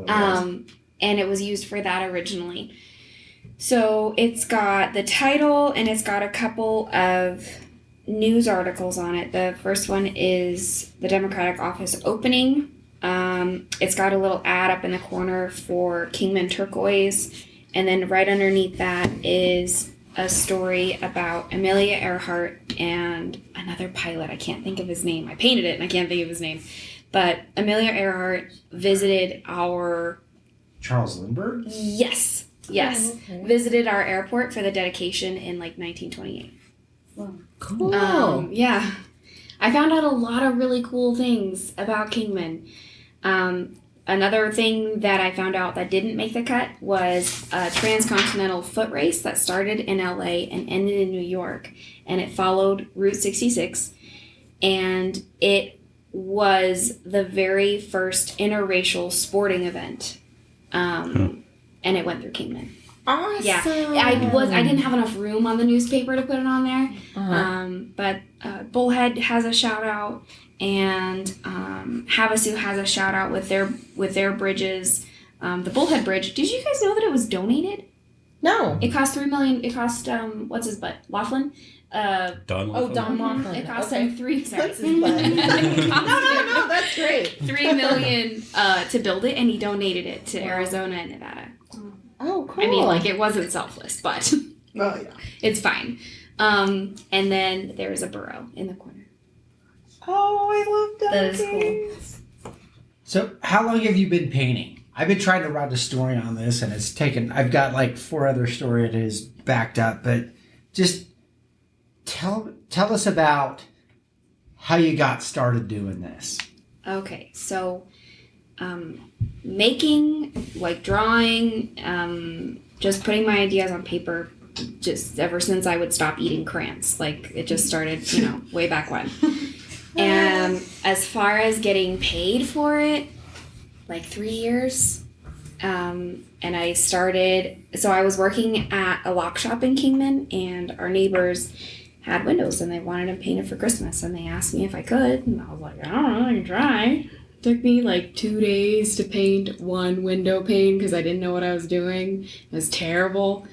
And And it was used for that originally. So it's got the title and it's got a couple of news articles on it. The first one is the Democratic office opening. It's got a little ad up in the corner for Kingman Turquoise. And then right underneath that is a story about Amelia Earhart and another pilot. I can't think of his name. I painted it and I can't think of his name. But Amelia Earhart visited our... Charles Lindbergh? Yes. Oh, okay. Visited our airport for the dedication in like 1928. Cool. Yeah. I found out a lot of really cool things about Kingman. Another thing that I found out that didn't make the cut was a transcontinental foot race that started in LA and ended in New York. And it followed Route 66. And it was the very first interracial sporting event. And it went through Kingman. Awesome. Yeah, I didn't have enough room on the newspaper to put it on there. But Bullhead has a shout out, and Havasu has a shout out with their bridges. The Bullhead Bridge. Did you guys know that it was donated? No. It cost $3 million. It cost what's his butt? Laughlin. Don Oh, Don Laughlin. It cost Okay. him $3. Sorry. What's his butt? No, that's great. $3 million to build it, and he donated it to Arizona and Nevada. Oh, cool. I mean, like, it wasn't selfless, but Well, yeah. it's fine. And then there's a burrow in the corner. Oh, I love That is donkeys. So, how long have you been painting? I've been trying to write a story on this, and I've got like 4 other story ideas backed up, but just tell us about how you got started doing this. Okay, so making, like drawing, just putting my ideas on paper, just ever since I would stop eating crayons. Like, it just started, way back when. And as far as getting paid for it, like 3 years. And I started, so I was working at a lock shop in Kingman, and our neighbors had windows and they wanted them painted for Christmas, and they asked me if I could, and I was like, I don't know, I can try. Took me like 2 days to paint one window pane because I didn't know what I was doing. It was terrible.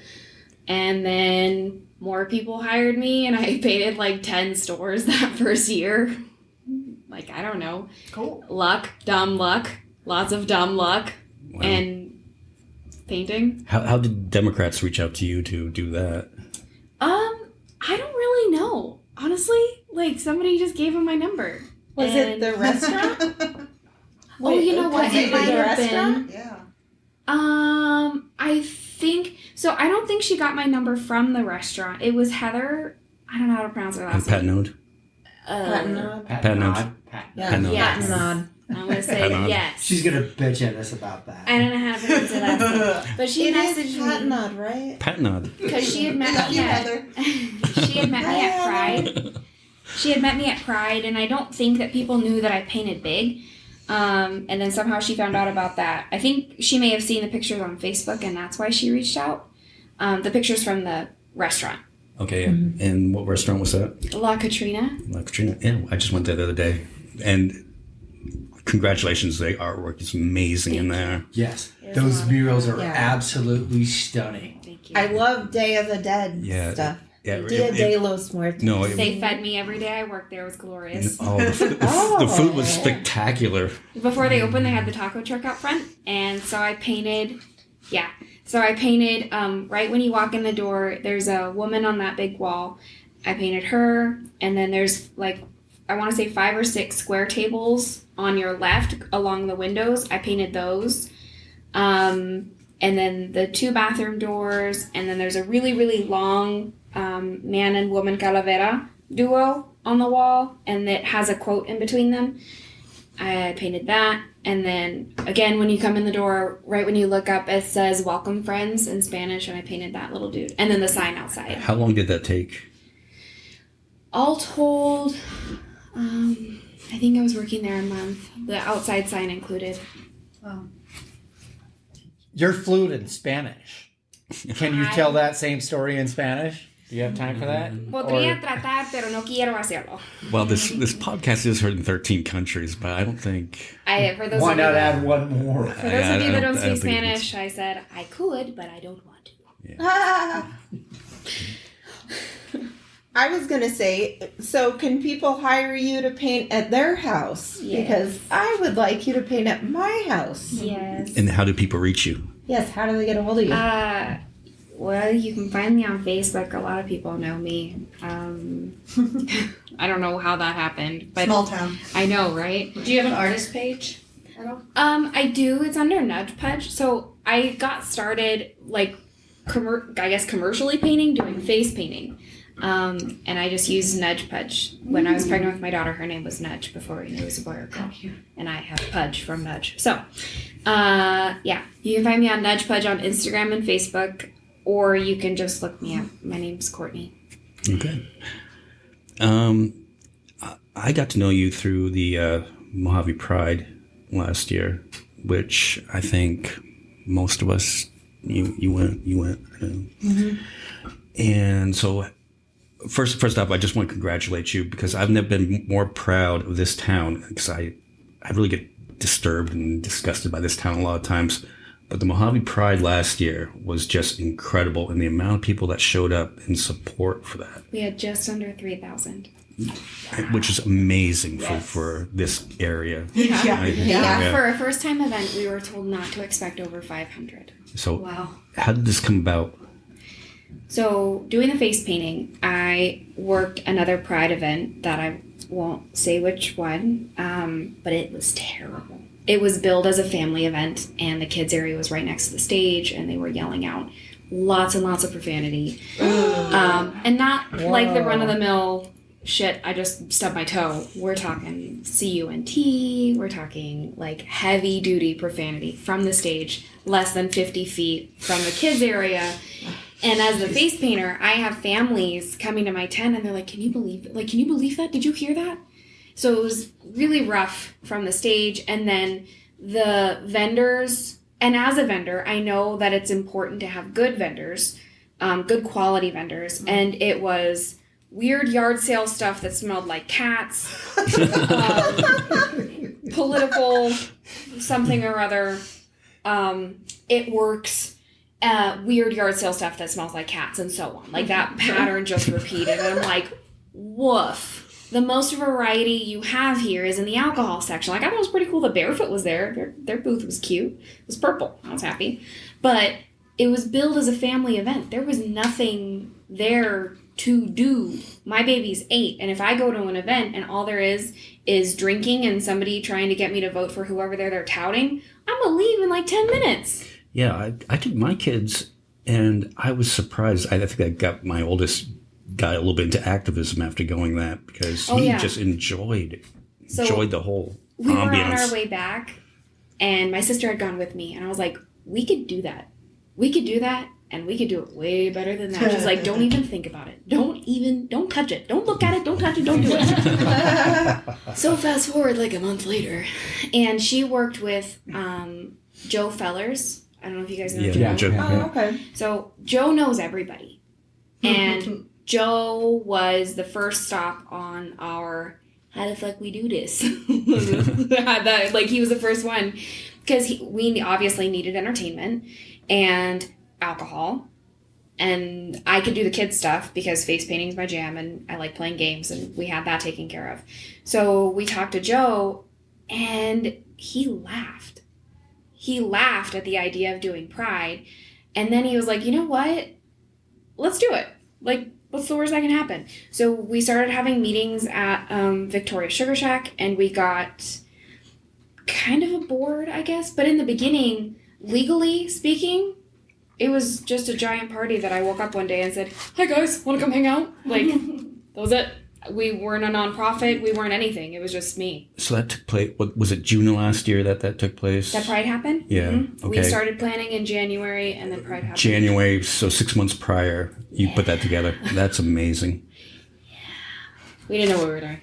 And then more people hired me, and I painted like 10 stores that first year. Like, I don't know. Cool. Luck, dumb luck, lots of dumb luck, Wow. and painting. How did Democrats reach out to you to do that? I don't really know. Honestly, like, somebody just gave him my number. Was it the restaurant? Oh, you know what? was It it might the have restaurant? been. Yeah. I think so. I don't think she got my number from the restaurant. It was Heather. I don't know how to pronounce her And last Pat name. Node? Patnode. Pat Node. Yeah. Pat Node. Yes. Patnode. I'm gonna say Patnode. yes. She's gonna bitch at us about that. I don't know how to pronounce her last name, but she It is messaged me Patnode, right? Pat Node. because she had met Love me you, at Heather. she had met me at Pride. She had met me at Pride, and I don't think that people knew that I painted big. And then somehow she found out about that. I think she may have seen the pictures on Facebook, and that's why she reached out. The pictures from the restaurant. Okay, yeah. And what restaurant was that? La Katrina. La Katrina. Yeah, I just went there the other day. And congratulations, the artwork is amazing in there. Yes. There's Those a lot of murals are Yeah. absolutely stunning. Thank you. I love Day of the Dead Yeah. stuff. Yeah, Dia de los Muertos. no, They fed me every day I worked there. It was glorious. the food was spectacular. Before they opened, they had the taco truck out front, and so I painted. Yeah, so I painted right when you walk in the door. There's a woman on that big wall. I painted her, and then there's like I want to say 5 or 6 square tables on your left along the windows. I painted those, and then the 2 bathroom doors, and then there's a really really long man and woman calavera duo on the wall, and it has a quote in between them. I painted that, and then again when you come in the door, right when you look up, it says "Welcome, friends" in Spanish, and I painted that little dude, and then the sign outside. How long did that take? All told, I think I was working there a month. The outside sign included. Wow. You're fluent in Spanish. Can you tell that same story in Spanish? Do you have time for that? Podría tratar, pero no quiero hacerlo. Well, this podcast is heard in 13 countries, but I don't think... For those Why of you not that, add one more? for those of you that don't I speak think it's- Spanish, I said I could, but I don't want to. I was gonna say, so can people hire you to paint at their house? Yes. Because I would like you to paint at my house. Yes. And how do people reach you? Yes, how do they get a hold of you? Well, you can find me on Facebook. A lot of people know me. I don't know how that happened, but Small town. I know, right? Do you have an artist page at all? I do. It's under Nudge Pudge. So I got started like, I guess commercially painting, doing face painting, and I just used Nudge Pudge when I was pregnant with my daughter. Her name was Nudge before we knew it was a boy or girl, and I have Pudge from Nudge. So, yeah, you can find me on Nudge Pudge on Instagram and Facebook, or you can just look me up. My name's Courtney. Okay. I got to know you through the Mojave Pride last year, which I think most of us you went. And so first off, I just want to congratulate you because I've never been more proud of this town because I really get disturbed and disgusted by this town a lot of times. But the Mojave Pride last year was just incredible, and the amount of people that showed up in support for that. We had just under 3,000. Which is amazing for this area. Yeah. For a first time event, we were told not to expect over 500. So Wow. how did this come about? So doing the face painting, I worked another Pride event that I won't say which one, but it was terrible. It was billed as a family event, and the kids area was right next to the stage, and they were yelling out lots and lots of profanity, and not like the run-of-the-mill shit. I just stubbed my toe. We're talking CUNT. We're talking like heavy-duty profanity from the stage, less than 50 feet from the kids area. And as the face painter, I have families coming to my tent, and they're like, "Can you believe it? Like, can you believe that? Did you hear that?" So it was really rough from the stage. And then the vendors, and as a vendor, I know that it's important to have good vendors, good quality vendors. And it was weird yard sale stuff that smelled like cats, political something or other, it works, weird yard sale stuff that smells like cats, and so on. Like that pattern just repeated. And I'm like, woof. The most variety you have here is in the alcohol section. Like, I thought it was pretty cool that Barefoot was there. Their booth was cute. It was purple. I was happy. But it was billed as a family event. There was nothing there to do. My baby's 8, and if I go to an event and all there is drinking and somebody trying to get me to vote for whoever they're touting, I'm going to leave in like 10 minutes. Yeah, I took my kids, and I was surprised. I think I got my oldest guy a little bit into activism after going that because he just enjoyed the whole we ambience. were on our way back, and my sister had gone with me, and I was like, we could do that. We could do that, and we could do it way better than that. She's like, don't even think about it. Don't touch it. Don't look at it. Don't touch it. Don't do it. So fast forward like a month later, and she worked with Joe Fellers. I don't know if you guys know Yeah, Joe. Joe. Oh, okay. So Joe knows everybody. And Joe was the first stop on our how the fuck we do this. Like he was the first one because we obviously needed entertainment and alcohol. And I could do the kids stuff because face painting is my jam and I like playing games and we had that taken care of. So we talked to Joe and he laughed. He laughed at the idea of doing Pride. And then he was like, you know what? Let's do it. Like, what's the worst that can happen? So we started having meetings at Victoria's Sugar Shack and we got kind of a board, I guess. But in the beginning, legally speaking, it was just a giant party that I woke up one day and said, hi guys, want to come hang out? Like, that was it. We weren't a nonprofit. We weren't anything. It was just me. So that took place, what was it, June of last year that took place? That Pride happened? Yeah. Mm-hmm. Okay. We started planning in January and then Pride happened. January, so 6 months prior, you put that together. That's amazing. We didn't know what we were doing.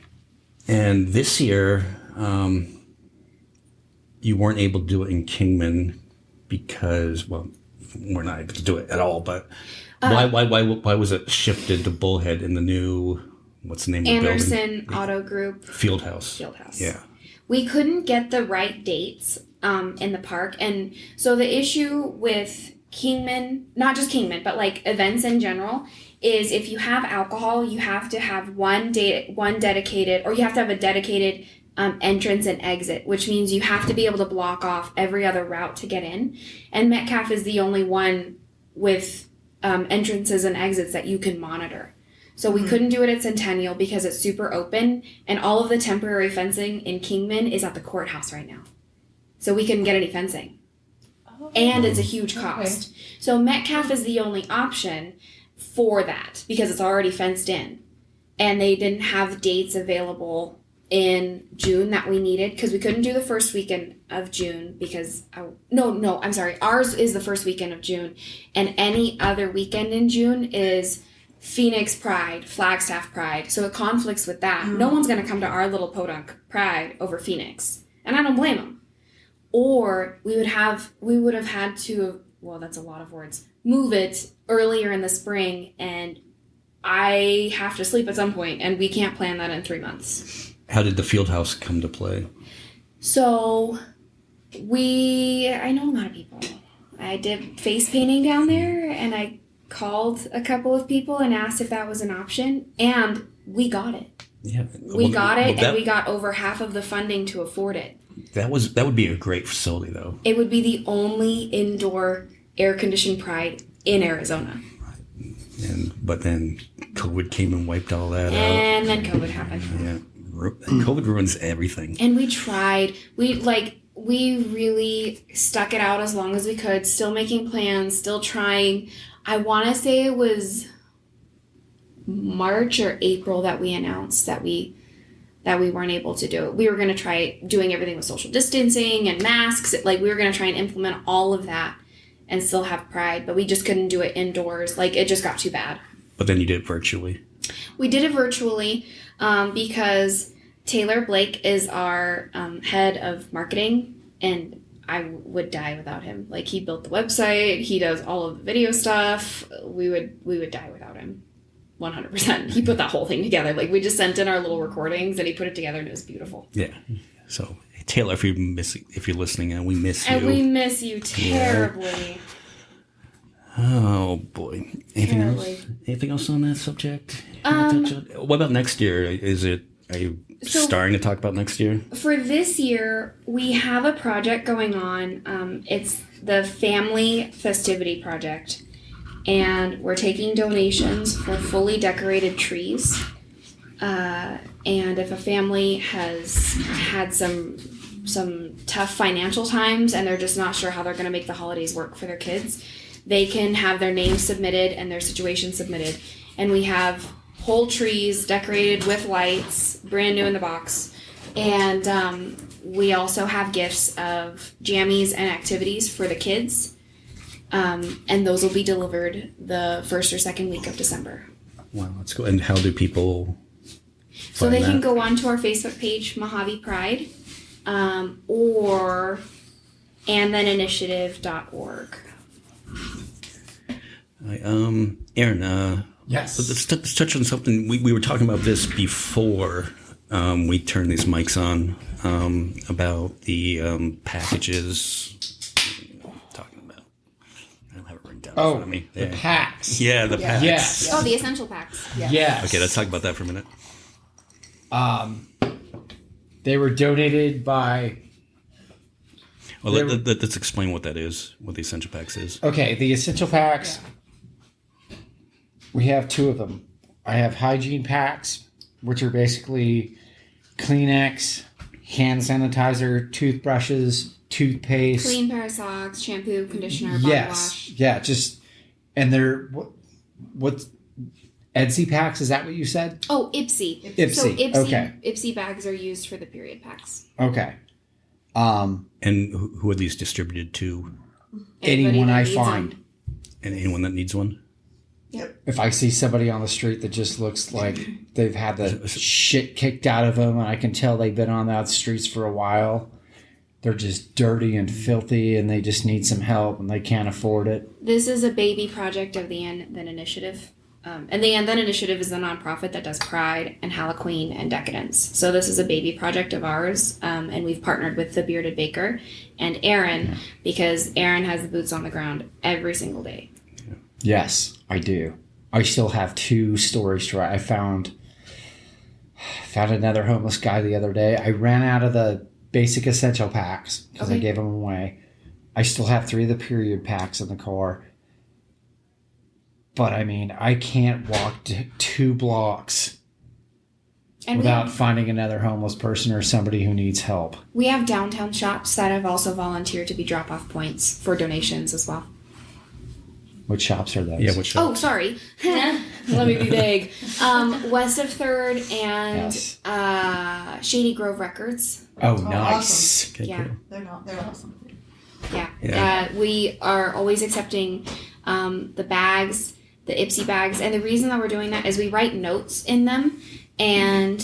And this year, you weren't able to do it in Kingman because, well, we're not able to do it at all, but why was it shifted to Bullhead in the new, what's the name of the building? Anderson Auto Group. Fieldhouse. Yeah. We couldn't get the right dates in the park. And so the issue with Kingman, not just Kingman, but like events in general, is if you have alcohol, you have to have one dedicated, or you have to have a dedicated entrance and exit, which means you have to be able to block off every other route to get in. And Metcalf is the only one with entrances and exits that you can monitor. So we couldn't do it at Centennial because it's super open, and all of the temporary fencing in Kingman is at the courthouse right now. So we couldn't get any fencing. Oh. And it's a huge cost. Okay. So Metcalf is the only option for that because it's already fenced in. And they didn't have dates available in June that we needed because we couldn't do the first weekend of June because I'm sorry, ours is the first weekend of June, and any other weekend in June is Phoenix Pride, Flagstaff Pride, so it conflicts with that. No one's going to come to our little podunk Pride over Phoenix, and I don't blame them. Or we would have had to, well, that's a lot of words, move it earlier in the spring, and I have to sleep at some point, and we can't plan that in 3 months. How did the Fieldhouse come to play? So, I know a lot of people. I did face painting down there, and I called a couple of people and asked if that was an option, and we got it. Yeah, we got it, and we got over half of the funding to afford it. That would be a great facility, though. It would be the only indoor air-conditioned Pride in Arizona. But then COVID came and wiped all that out. And then COVID happened. Yeah. COVID ruins everything. And we tried. We really stuck it out as long as we could, still making plans, still trying. I want to say it was March or April that we announced that we weren't able to do it. We were going to try doing everything with social distancing and masks. Like, we were going to try and implement all of that and still have Pride, but we just couldn't do it indoors. Like, it just got too bad. But then you did it virtually. We did it virtually because Taylor Blake is our head of marketing, and I would die without him. Like, he built the website, he does all of the video stuff. We would die without him. 100%. He put that whole thing together. Like, we just sent in our little recordings and he put it together and it was beautiful. Yeah. So, Taylor, if you're listening, and we miss you. And we miss you terribly. Yeah. Oh boy. Anything else on that subject? What about next year? Are you starting to talk about next year? For this year, we have a project going on. It's the Family Festivity Project. And we're taking donations for fully decorated trees. And if a family has had some tough financial times and they're just not sure how they're going to make the holidays work for their kids, they can have their name submitted and their situation submitted. And we have whole trees decorated with lights, brand new in the box. And we also have gifts of jammies and activities for the kids. And those will be delivered the first or second week of December. Wow, that's cool. And how do people So they can go on to our Facebook page, Mojave Pride, or andtheninitiative.org. Aaron, Yes. let's touch on something. We were talking about this before we turned these mics on, about the packages. Talking about. I don't have it written down in front of me. The packs. Yeah, the packs. Yes. Oh, the essential packs. Yes. Okay, let's talk about that for a minute. They were donated by. Well, let's explain what that is, what the essential packs is. Okay, the essential packs. We have 2 of them. I have hygiene packs, which are basically Kleenex, hand sanitizer, toothbrushes, toothpaste. Clean pair of socks, shampoo, conditioner, body wash. Yeah, and they're what's Etsy packs? Is that what you said? Oh, Ipsy. Ipsy. So Ipsy, Okay. Ipsy bags are used for the period packs. Okay. And who are these distributed to? Anybody Anyone that I needs find. them. And anyone that needs one? If I see somebody on the street that just looks like they've had the shit kicked out of them, and I can tell they've been on that streets for a while, they're just dirty and filthy, and they just need some help, and they can't afford it. This is a baby project of the And Then Initiative. And the And Then Initiative is a nonprofit that does Pride and Halloween and Decadence. So this is a baby project of ours, and we've partnered with the Bearded Baker and Aaron, because Aaron has the boots on the ground every single day. Yes, I do. I still have 2 stories to write. I found another homeless guy the other day. I ran out of the basic essential packs because I gave them away. I still have 3 of the period packs in the car. But I mean, I can't walk 2 blocks without finding another homeless person or somebody who needs help. We have downtown shops that have also volunteered to be drop-off points for donations as well. Which shops are those? Yeah, which Oh, sorry. Let me be vague. West of 3rd and Yes. Shady Grove Records. Oh, nice. Okay, Yeah. cool. They're awesome. Yeah. We are always accepting the bags, the Ipsy bags. And the reason that we're doing that is we write notes in them, and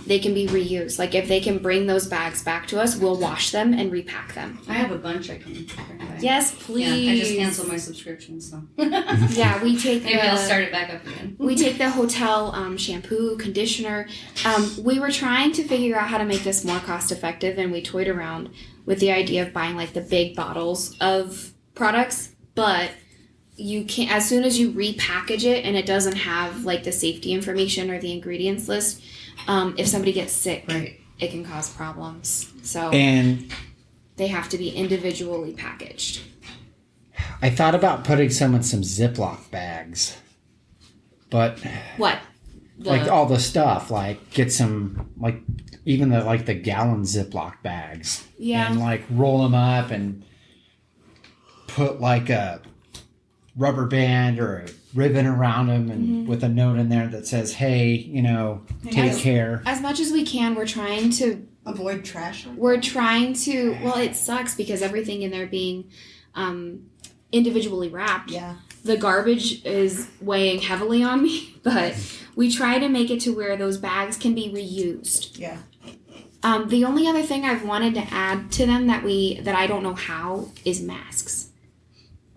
they can be reused. Like if they can bring those bags back to us, we'll wash them and repack them. I have a bunch I can bring back. Yes, please. Yeah, I just canceled my subscription, so Yeah, we take maybe I'll start it back up again. We take the hotel shampoo, conditioner. We were trying to figure out how to make this more cost effective, and we toyed around with the idea of buying like the big bottles of products, but you can't, as soon as you repackage it and it doesn't have like the safety information or the ingredients list, if somebody gets sick, it can cause problems. So And they have to be individually packaged. I thought about putting some in some Ziploc bags. But What? like all the stuff, like get some, like even the gallon Ziploc bags. Yeah. And like roll them up and put like a rubber band or a ribbon around them, and with a note in there that says, hey, take care. As much as we can, we're trying to Avoid trash. well, it sucks because everything in there being individually wrapped. Yeah. The garbage is weighing heavily on me, but we try to make it to where those bags can be reused. Yeah. The only other thing I've wanted to add to them that I don't know how is masks.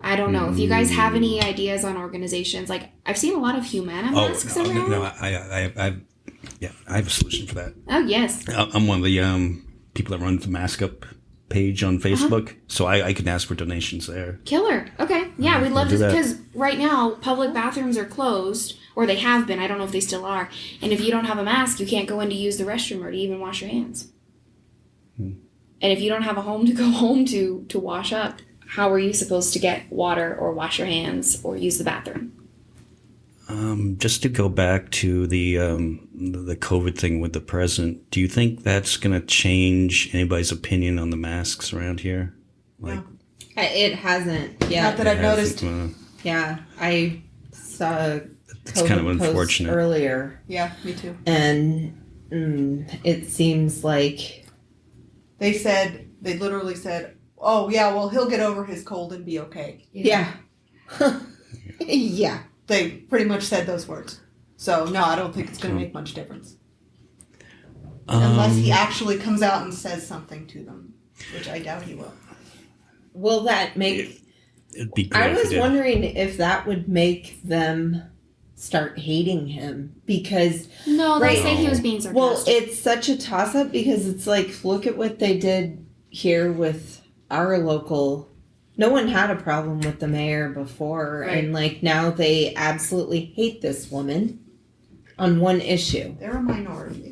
I don't know if you guys have any ideas on organizations. Like I've seen a lot of Humana masks around. No, I have a solution for that. Oh yes. I'm one of the people that runs the Mask Up page on Facebook, so I can ask for donations there. Killer. Okay. Yeah, we'd love to, do that. because right now public bathrooms are closed, or they have been. I don't know if they still are. And if you don't have a mask, you can't go in to use the restroom or to even wash your hands. And if you don't have a home to go home to wash up, how are you supposed to get water or wash your hands or use the bathroom? Just to go back to the COVID thing with the president, do you think that's going to change anybody's opinion on the masks around here? Like, No. It hasn't yet. Not that I've noticed. Yeah, I saw It's kind of COVID posts unfortunate. earlier, Yeah, me too. and it seems like They literally said, oh, yeah, well, he'll get over his cold and be okay. yeah. Yeah. They pretty much said those words. So, no, I don't think it's going to make much difference. Unless he actually comes out and says something to them, which I doubt he will. will that make... It'd be great. I if was it did. wondering if that would make them start hating him because... No, they Right. say he was being sarcastic. Well, it's such a toss-up because it's like, look at what they did here with our local... No one had a problem with the mayor before, Right. and like now they absolutely hate this woman on one issue. They're a minority.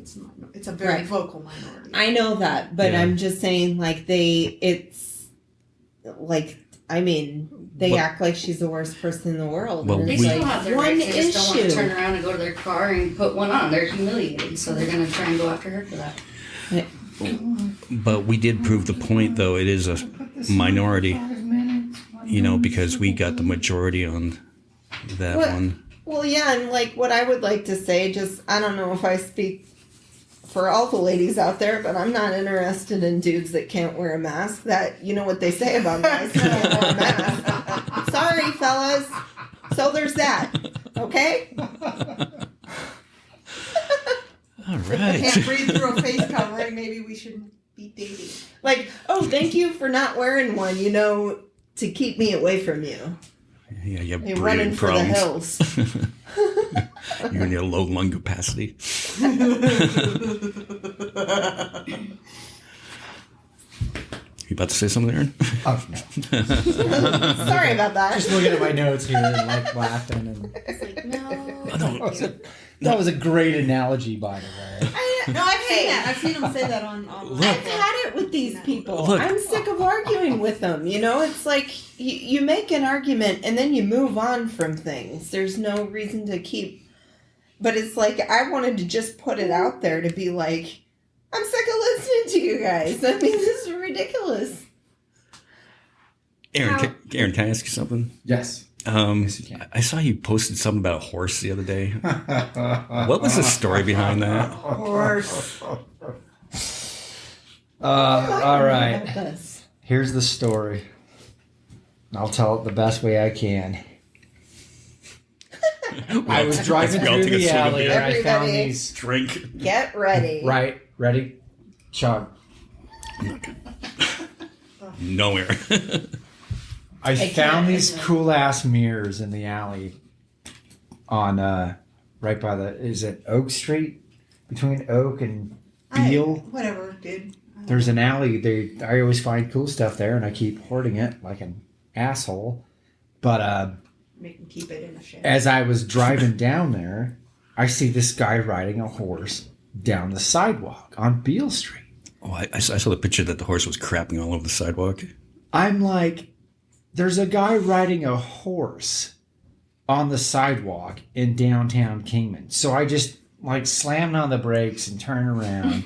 It's a very Right. vocal minority. I know that, but Yeah. I'm just saying, like, it's like, I mean, they But- act like she's the worst person in the world. Well, and They it's still like have their one rights. They just don't want to issue. turn around and go to their car and put one on. They're humiliated, so they're going to try and go after her for that. But we did prove the point, though. It is a minority, because we got the majority on that What? one. Well, yeah, and like what I would like to say, just I don't know if I speak for all the ladies out there, but I'm not interested in dudes that can't wear a mask. That you know what they say about guys that can't wear a mask. Sorry, fellas. So there's that. Okay. All If right. I can't breathe through a face covering, maybe we shouldn't be dating. Like, oh, thank you for not wearing one. To keep me away from you. Yeah, you have You're breathing running for the problems. hills. You're in your low lung capacity. You about to say something, Aaron? Oh, no. Sorry about that. Just looking at my notes here and like laughing. And It's like, no. that was a great analogy, by the way. No, I've seen that. I've seen them say that on. Look. I've had it with these people. Look. I'm sick of arguing with them. It's like you make an argument and then you move on from things. There's no reason to keep. But it's like I wanted to just put it out there to be like, I'm sick of listening to you guys. I mean, this is ridiculous. Aaron, can I ask you something? Yes. Yes, you can. I saw you posted something about a horse the other day. What was the story behind that? Horse. All right. About this. Here's the story. I'll tell it the best way I can. I was driving We all through take a the swig of alley beer. and I found Everybody- these. Drink. Get ready. Right, ready? Chug. Nowhere. I can't, found these I know. cool ass mirrors in the alley on right by is it Oak Street? Between Oak and Beale. Whatever, dude. There's an alley. I always find cool stuff there and I keep hoarding it like an asshole. But Make them keep it in the shed. as I was driving down there, I see this guy riding a horse down the sidewalk on Beale Street. Oh, I saw the picture that the horse was crapping all over the sidewalk. I'm like, there's a guy riding a horse on the sidewalk in downtown Kingman. So I just like slammed on the brakes and turned around.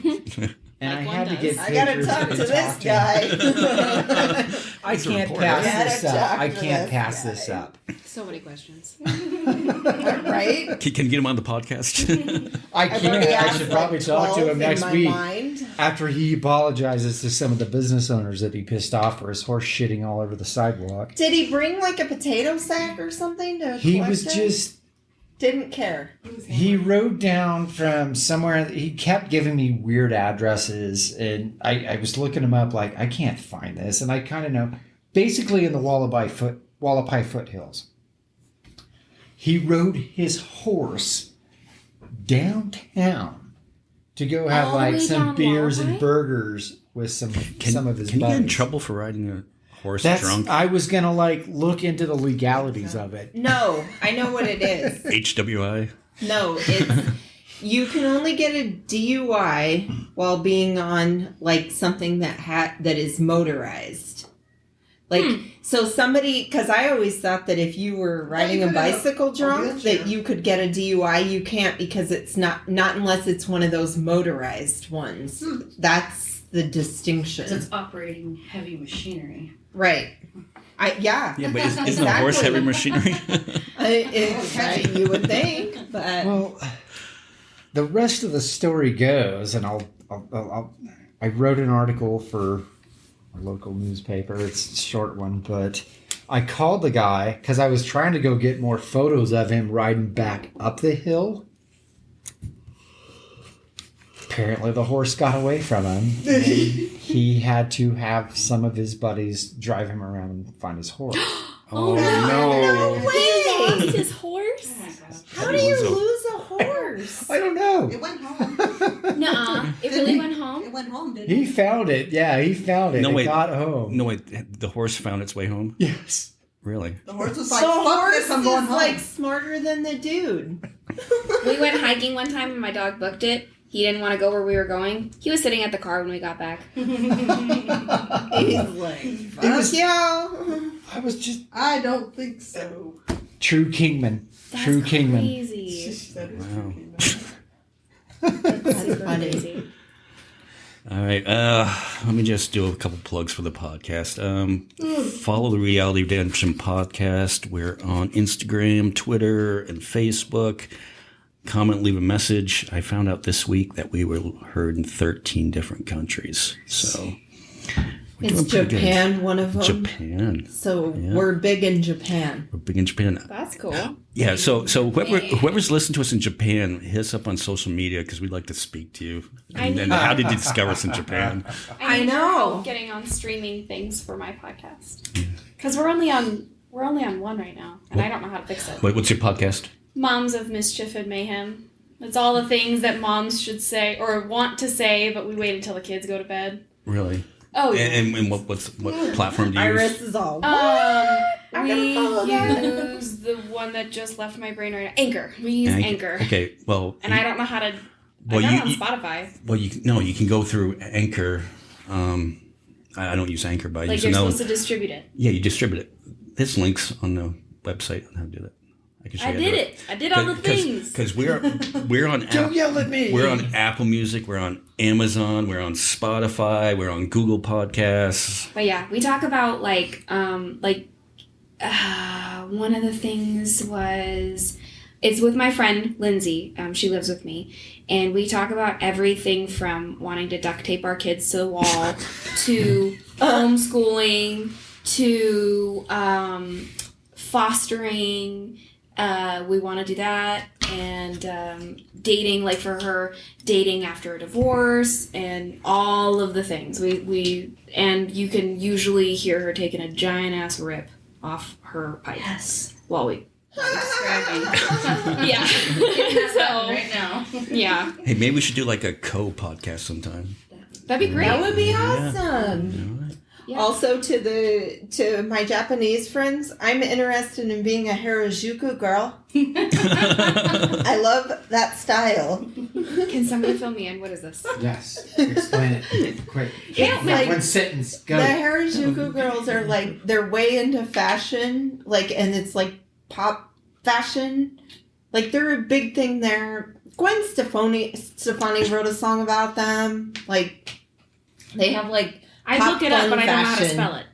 And Like I one had to does. get I gotta pictures talk to and this talk to him. guy. I He's a can't reporter. pass Gotta this up. talk I to can't this pass guy. this up. So many questions. Right? Can you get him on the podcast? I I've can't. already I asked, should like, probably talk to 12 him next in my week mind. after he apologizes to some of the business owners that he pissed off for his horse shitting all over the sidewalk. Did he bring like a potato sack or something to He collect was it? just. Didn't care. He rode down from somewhere. He kept giving me weird addresses, and I was looking him up. Like, I can't find this, and I kind of know. Basically, in the Wallapai foothills, he rode his horse downtown to go have All the like way some down beers and Wallapai? burgers with some of his Can you buddies. get in trouble for riding a horse That's. drunk? I was gonna like look into the legalities of it. No, I know what it is. HWI? No, it's you can only get a DUI while being on like something that is motorized. Like so somebody because I always thought that if you were riding a could have bicycle drunk wheelchair. that you could get a DUI. You can't because it's not unless it's one of those motorized ones. That's the distinction. Because it's operating heavy machinery. Right. Yeah. Yeah, but isn't a horse heavy machinery? You would think, but Well, the rest of the story goes, and I wrote an article for a local newspaper. It's a short one, but I called the guy because I was trying to go get more photos of him riding back up the hill. apparently the horse got away from him. And he had to have some of his buddies drive him around and find his horse. Oh, No He way! lost his horse? How do you lose a horse? I don't know. It went home. Nuh-uh. It really went home? It went home, didn't He it? found it. Yeah, he found it. No, It wait. got home. No, wait. The horse found its way home? Yes. Really? The horse was The like, fuck horse this, I'm going is home. like smarter than the dude. We went hiking one time and my dog booked it. He didn't want to go where we were going. He was sitting at the car when we got back. He's like, fuck y'all. I was just I don't think so. true kingman. That's True kingman. crazy. That is Wow. That's That's funny. crazy. All right. Let me just do a couple plugs for the podcast. Follow the Reality Redemption podcast. We're on Instagram, Twitter, and Facebook. Comment, leave a message. I found out this week that we were heard in 13 different countries. So we're Is doing pretty good. Japan one of them? Japan. So Yeah. we're big in Japan. We're big in Japan. That's cool. Yeah, so whoever's listening to us in Japan, hit us up on social media because we'd like to speak to you. And how did you discover us in Japan? I need your know. help getting on streaming things for my podcast. Because we're only on one right now, and I don't know how to fix it. Wait, what's your podcast? Moms of Mischief and Mayhem. It's all the things that moms should say or want to say, but we wait until the kids go to bed. Really? Oh, yeah. And what platform do you use? Iris is all. I gotta follow that. use the one that just left my brain right now. Anchor. We use Anchor. Okay, well, And I don't know how to. Well, I got you- it on Spotify. well, you can go through Anchor. I don't use Anchor, but I Like use you're another. supposed to distribute it. Yeah, you distribute it. There's links on the website on how to do that. I can show I you. did it. I did all the things. Because we're on Don't yell at me. We're on Apple Music. We're on Amazon. We're on Spotify. We're on Google Podcasts. But yeah, we talk about one of the things was it's with my friend Lindsay. She lives with me, and we talk about everything from wanting to duct tape our kids to the wall to homeschooling to fostering. We want to do that, and dating, like for her, dating after a divorce, and all of the things. And you can usually hear her taking a giant ass rip off her pipe. Yes. While we, Describing. yeah. So Right now. yeah, Hey, maybe we should do like a co-podcast sometime. that'd be great. That would be Yeah. awesome. All right. Yeah. Also, to my Japanese friends, I'm interested in being a Harajuku girl. I love that style. Can somebody fill me in? What is this? Yes. Explain it quick. It's like- one sentence. Go. The Harajuku girls are like, they're way into fashion, like, and it's like pop fashion. Like, they're a big thing there. Gwen Stefani wrote a song about them. Like, they have like, I Pop looked it up, fun but I don't know how to fashion. spell it.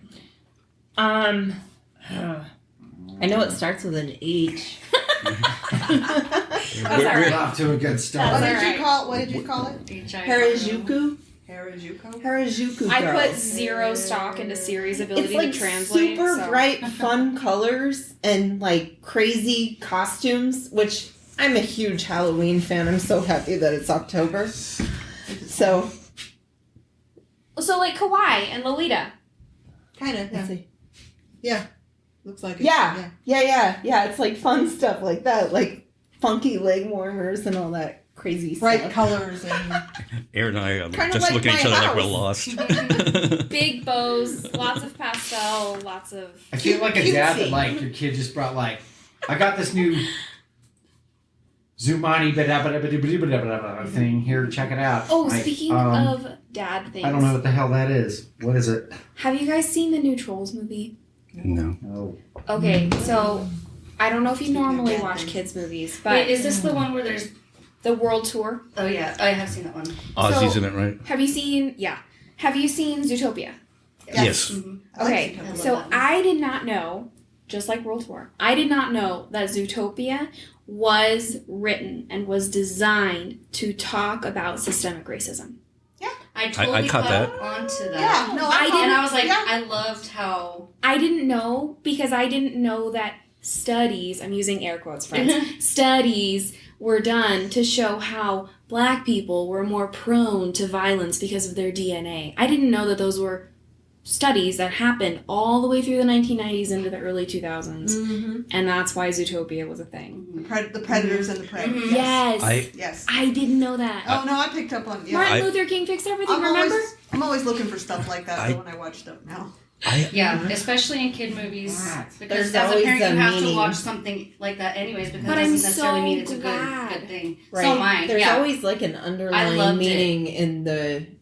I know it starts with an H. That's all We're right. off to a good start. What That's did alright. you call it? What did you call it? Harajuku? Harajuku? Harajuku I girls. put zero stock into Siri's ability It's like to translate. super so. bright, fun colors and like crazy costumes, which I'm a huge Halloween fan. I'm so happy that it's October. So, So like Kawaii and Lolita. Kind of, let's yeah. see. Looks like it. Yeah. Yeah. It's like fun stuff like that, like funky leg warmers and all that crazy Bright stuff. colors and Aaron and I are Kinda just like looking at each my other like we're house. lost. Big bows, lots of pastel, lots of. I feel like a dad that Cutesy. like your kid just brought like, I got this new Zumani thing here. Check it out. Oh, Like, speaking of dad things, I don't know what the hell that is. What is it? have you guys seen the new Trolls movie? No. Oh, Okay, so I don't know if you Speaking of normally dad watch things. kids movies, but Wait, is this the one where there's? the World Tour. Oh yeah, I have seen that one. Ozzy's in it, right? Have you seen? Yeah. Have you seen Zootopia? Yes. Mm-hmm. Okay, I like so that one. I did not know, just like World Tour, I did not know that Zootopia was written and was designed to talk about systemic racism. I totally caught that. onto that. Yeah, no, I didn't- And I was like, yeah. I loved how. I didn't know because I didn't know that studies, I'm using air quotes, friends, studies were done to show how black people were more prone to violence because of their DNA. I didn't know that those were studies that happened all the way through the 1990s into the early 2000s. And that's why Zootopia was a thing. The predators and the prey. Yes. Yes. I didn't know that. Oh no, I picked up on. Yeah. Martin Luther King fixed everything, remember? I'm always looking for stuff like that though, when I watch stuff now. Yeah, especially in kid movies, because There's as a always parent you a have meaning. to watch something like that anyways, because But it I'm doesn't necessarily so mean it's a glad. good thing. Right. So mine, There's yeah. always like an I underlying loved meaning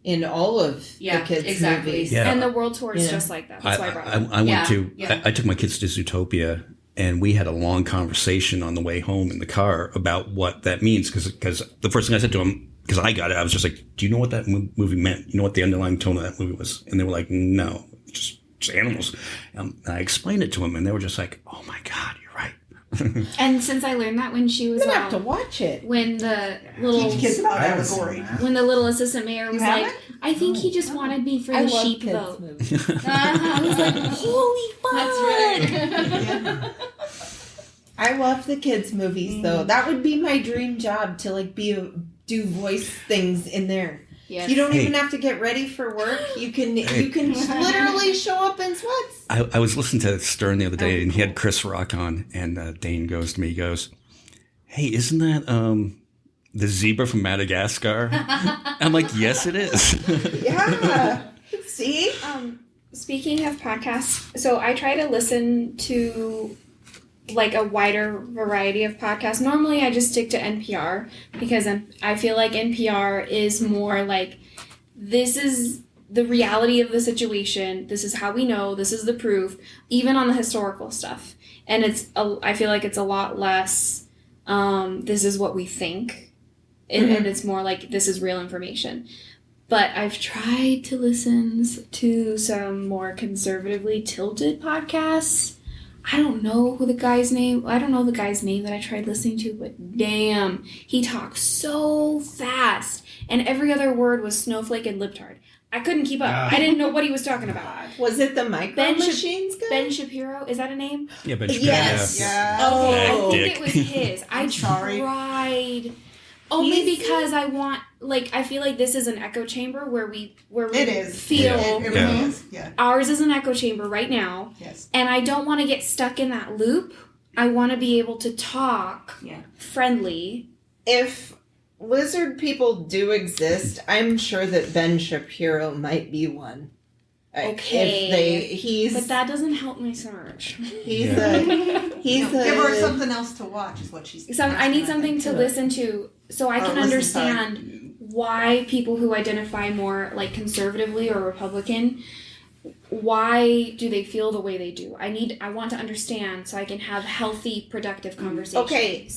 in all of Yeah, the kids' exactly. movies. Yeah. And the world tour is Yeah. just like that. That's why I brought it up. I went Yeah, to. yeah. I took my kids to Zootopia, and we had a long conversation on the way home in the car about what that means. Because the first thing I said to them, because I got it, I was just like, "Do you know what that movie meant? You know what the underlying tone of that movie was?" And they were like, "No, just animals." And I explained it to them, and they were just like, "Oh my God, you're right." And since I learned that when she was I'm gonna have to watch it. when the little Teach kids about I haven't seen allegory. that. when the little assistant mayor was like, haven't? I think he just wanted me for I the love sheep kids' vote. movies. I was like, holy fuck! That's right. I love the kids' movies though. That would be my dream job to like do voice things in there. Yes. You don't Hey. even have to get ready for work. You can literally show up in sweats. I was listening to Stern the other day, and he had Chris Rock on, and Dane goes to me, he goes, "Hey, isn't that the zebra from Madagascar?" I'm like, "Yes, it is." Yeah. See? Speaking of podcasts, so I try to listen to like a wider variety of podcasts. Normally I just stick to NPR because I feel like NPR is more like, this is the reality of the situation, this is how we know, this is the proof, even on the historical stuff. And I feel like it's a lot less this is what we think, and it's more like this is real information. But I've tried to listen to some more conservatively tilted podcasts. I don't know the guy's name that I tried listening to, but damn, he talks so fast. And every other word was snowflake and libtard. I couldn't keep up. I didn't know what he was talking about. Was it the Micro Ben Machines guy? Ben Shapiro, is that a name? Yeah, but Yes. Yeah. Oh, I think Dick. it was his. I sorry. tried. Only He's- because I feel like this is an echo chamber where we It is. feel It really is. Yeah. ours is an echo chamber right now, Yes. and I don't want to get stuck in that loop. I want to be able to talk friendly. If lizard people do exist, I'm sure that Ben Shapiro might be one. Okay. He's But that doesn't help my search. he's a Give her something else to watch is what she's. I need asking, something think. to listen to so I Or can listen, understand why people who identify more like conservatively or Republican, why do they feel the way they do? I want to understand so I can have healthy, productive conversations. Okay.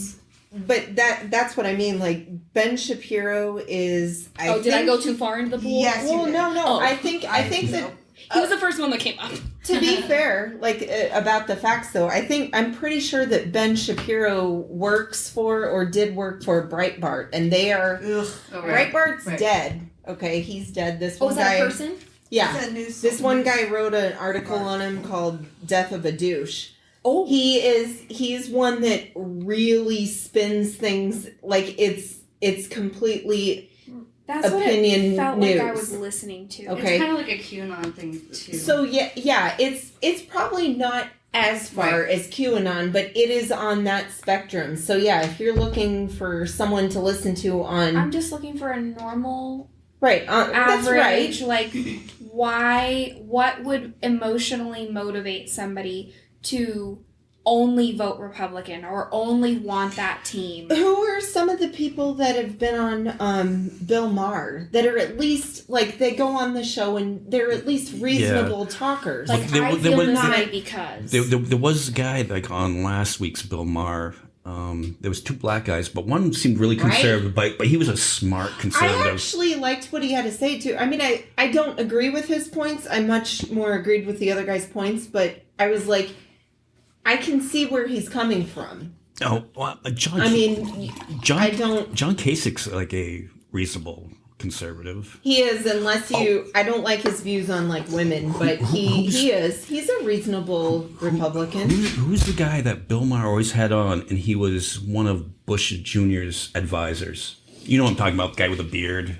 But that's what I mean. Like Ben Shapiro is. Did I go too far into the pool? Yes. Well, did. no. Oh. I think that. He was the first one that came up. To be fair, like about the facts though, I'm pretty sure that Ben Shapiro works for or did work for Breitbart, and they are Ugh. Breitbart's Right. dead. Okay, he's dead. This Oh, one is that guy. a person? Yeah. It's a news- This one guy wrote an article on him called "Death of a Douche." Oh. He's one that really spins things like it's completely That's opinion what it felt news. like I was listening to. Okay. It's kind of like a QAnon thing too. So yeah, it's probably not as far as QAnon, but it is on that spectrum. So yeah, if you're looking for someone to listen to on I'm just looking for a normal right, that's right. average, like what would emotionally motivate somebody to only vote Republican or only want that team? Who are some of the people that have been on Bill Maher that are at least like they go on the show and they're at least reasonable talkers? Like There- I there feel was- this there- way because There was a guy like on last week's Bill Maher. There was two black guys, but one seemed really conservative, but he was a smart I conservative. actually liked what he had to say too. I mean, I don't agree with his points. I much more agreed with the other guy's points, but I was like, I can see where he's coming from. Oh, well, John. I mean, John. I don't. John Kasich's like a reasonable conservative. He is, unless you. I don't like his views on like women, but he is. He's a reasonable Republican. Who's the guy that Bill Maher always had on, and he was one of Bush Jr.'s advisors? You know what I'm talking about? Guy with a beard.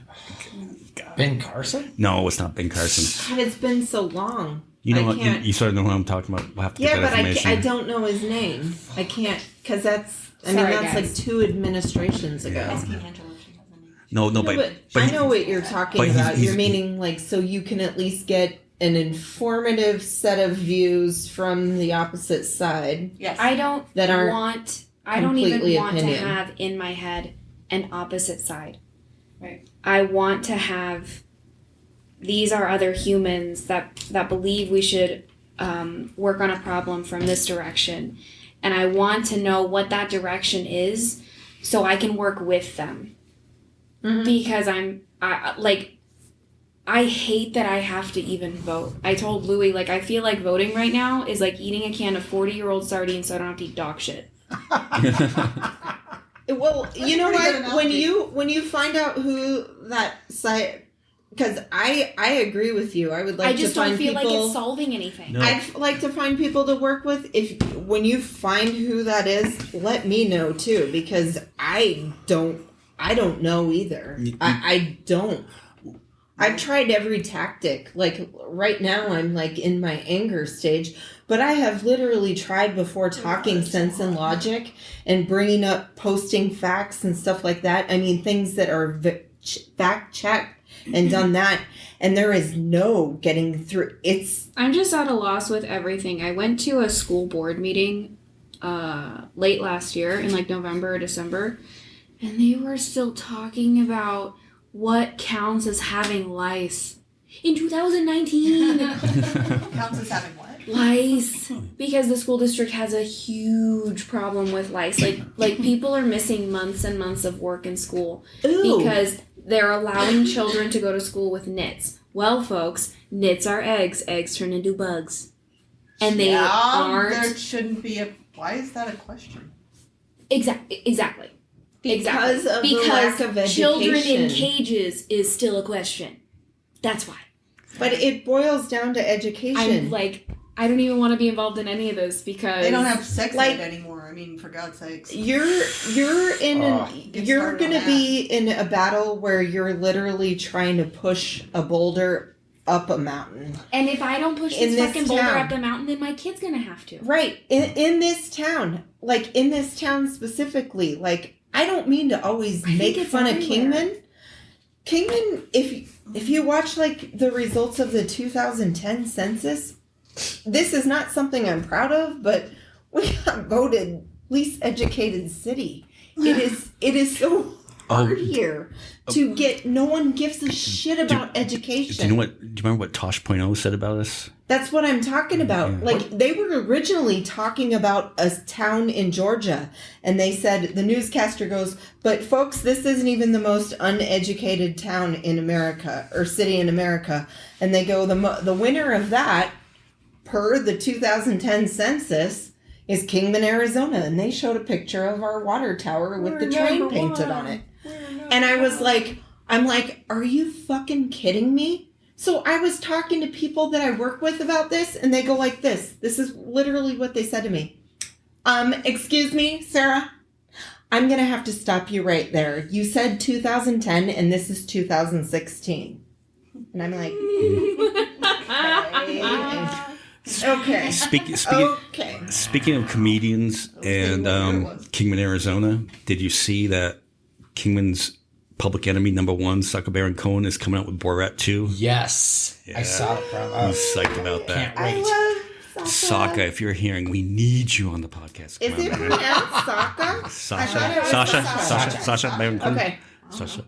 Ben Carson? No, it's not Ben Carson. God, it's been so long. You know I what? can't. You sort of know who I'm talking about. We'll have to get Yeah, that but information. I don't know his name. I can't, because that's, Sorry, that's guys. like 2 administrations ago. Ask Angela if she has any. No, No, but I know what you're talking but about. he's- You're meaning like so you can at least get an informative set of views from the opposite side Yes. I don't that aren't want. I don't even completely want opinion. to have in my head an opposite side. Right. I want to have. These are other humans that believe we should work on a problem from this direction, and I want to know what that direction is, so I can work with them. Mhm. Because I hate that I have to even vote. I told Louie, like, I feel like voting right now is like eating a can of 40-year-old sardines so I don't have to eat dog shit. Well, you know pretty good what? analogy. When you find out who that site, because I agree with you. I would like I just to find don't feel people. like it's solving anything. No. I'd like to find people to work with. When you find who that is, let me know too, because I don't know either. I don't. I've tried every tactic. Like right now, I'm like in my anger stage, but I have literally tried before talking sense and logic and bringing up posting facts and stuff like that. I mean, things that are fact checked and done that, and there is no getting through. I'm just at a loss with everything. I went to a school board meeting late last year in like November or December, and they were still talking about what counts as having lice in 2019. Counts as having what? Lice, because the school district has a huge problem with lice. Like people are missing months and months of work in school Ooh. because they're allowing children to go to school with nits. Well, folks, nits are eggs. Eggs turn into bugs, and they There aren't shouldn't be a. Why is that a question? exactly. Because of the Because lack of children in education. cages is still a question. That's why. But it boils down to education. I'm like, I don't even want to be involved in any of this because They don't have sex like- ed anymore. I mean, for God's sakes. You're Get you're started gonna on be in a battle where you're literally trying to push a boulder up a mountain. And if I don't push In this this fucking boulder town. up the mountain, then my kid's gonna have to. Right. In this town. Like in this town specifically. Like I don't mean to always I think make it's fun of everywhere. Kingman, if you watch like the results of the 2010 census, this is not something I'm proud of, but we got voted least educated city. It is so hard here to get. No one gives a shit about education. Do you know what? Do you remember what Tosh.0 said about us? That's what I'm talking about. Yeah. Like they were originally talking about a town in Georgia, and they said the newscaster goes, "But folks, this isn't even the most uneducated town in America or city in America." And they go, "The winner of that, per the 2010 census, is Kingman, Arizona." And they showed a picture of our water tower with the train painted on it. And I was like, "Are you fucking kidding me?" So I was talking to people that I work with about this, and they go like this. This is literally what they said to me. Excuse me, Sarah. I'm going to have to stop you right there. You said 2010, and this is 2016. And I'm like, okay. Speaking of comedians and Kingman, Arizona, did you see that Kingman's public enemy #1, Sacha Baron Cohen, is coming out with Borat 2? Yes. Yeah. I saw it, bro. I'm psyched about that. Can't I wait. love Saka, if you're hearing, we need you on the podcast. Is Come it on, man. pronounced Saka? Sasha Baron Cohen. Okay. Sasha.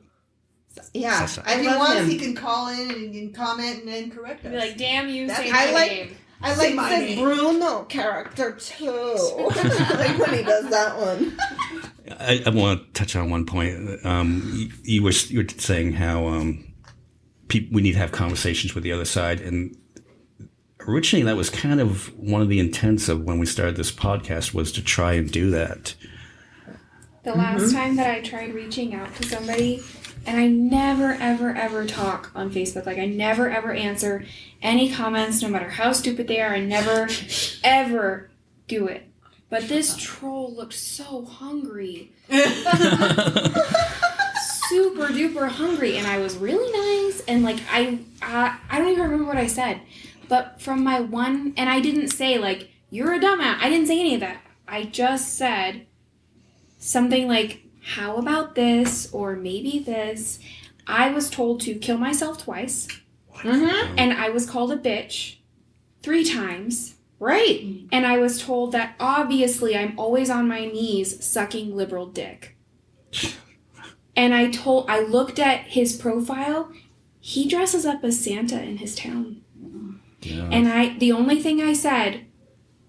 Yeah. Sasha. I If he love wants, him. he can call in and he can comment and then correct us. Be like, damn you, That's- say I my like- name. I Say like my the name. Bruno character too. I like when he does that one. I want to touch on one point. You were saying how we need to have conversations with the other side, and originally that was kind of one of the intents of when we started this podcast, was to try and do that. The last time that I tried reaching out to somebody, and I never, ever, ever talk on Facebook. Like, I never, ever answer any comments, no matter how stupid they are. I never, ever do it. But this troll looked so hungry. super duper hungry and I was really nice and like I don't even remember what I said, but from my one, and I didn't say like you're a dumbass. I didn't say any of that. I just said something like, how about this or maybe this. I was told to kill myself twice. Mm-hmm. And I was called a bitch 3 times. Right. And I was told that obviously I'm always on my knees sucking liberal dick. And I looked at his profile. He dresses up as Santa in his town. Yeah. And the only thing I said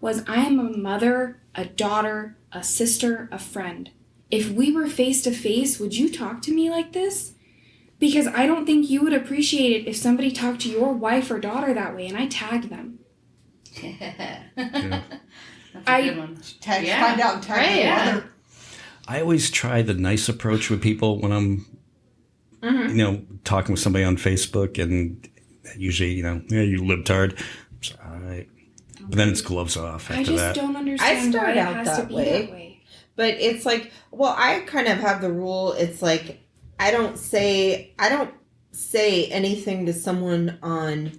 was, I am a mother, a daughter, a sister, a friend. If we were face to face, would you talk to me like this? Because I don't think you would appreciate it if somebody talked to your wife or daughter that way, and I tagged them. Yeah. That's a I- good one. Tag, Yeah. find out and tag Right, your yeah. mother. I always try the nice approach with people when I'm, talking with somebody on Facebook, and usually, you you libtard. It's all right. But then it's gloves off after I just that. don't understand why start it out has that to be way. that way. But it's like, well, I kind of have the rule. It's like, I don't say anything to someone on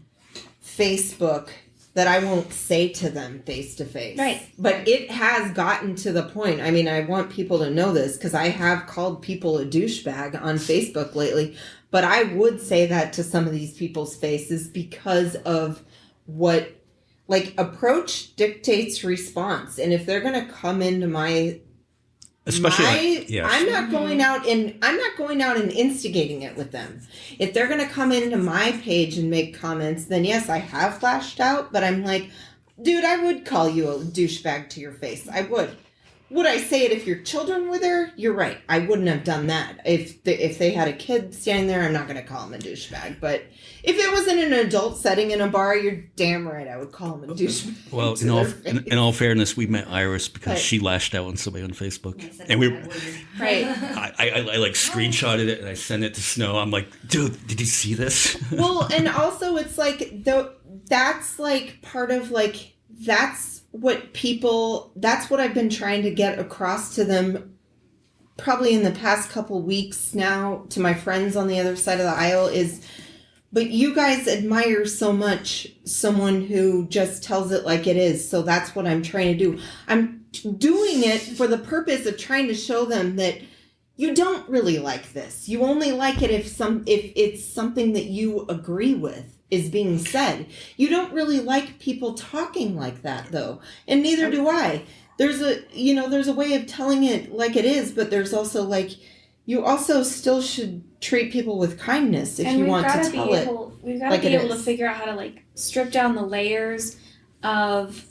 Facebook that I won't say to them face to face. Right. But it has gotten to the point. I mean, I want people to know this because I have called people a douchebag on Facebook lately. But I would say that to some of these people's faces because of what, like, approach dictates response. And if they're going to come into Especially, I'm not going out and instigating it with them. If they're going to come into my page and make comments, then yes, I have flashed out, but I'm like, dude, I would call you a douchebag to your face. I would. Would I say it if your children were there? You're right. I wouldn't have done that. If they had a kid standing there, I'm not going to call him a douchebag. But if it was in an adult setting in a bar, you're damn right I would call him a douchebag. Well, in all fairness, we met Iris because she lashed out on somebody on Facebook, and Right. I like screenshotted it and I sent it to Snow. I'm like, dude, did you see this? Well, and also it's like that's like part of like that's what I've been trying to get across to them probably in the past couple weeks now to my friends on the other side of the aisle is, but you guys admire so much someone who just tells it like it is. So that's what I'm trying to do. I'm doing it for the purpose of trying to show them that you don't really like this. You only like it if it's something that you agree with is being said. You don't really like people talking like that though. And neither do I. There's a way of telling it like it is, but there's also like, you also still should treat people with kindness if you want to tell it. We've got to be able to figure out how to like strip down the layers of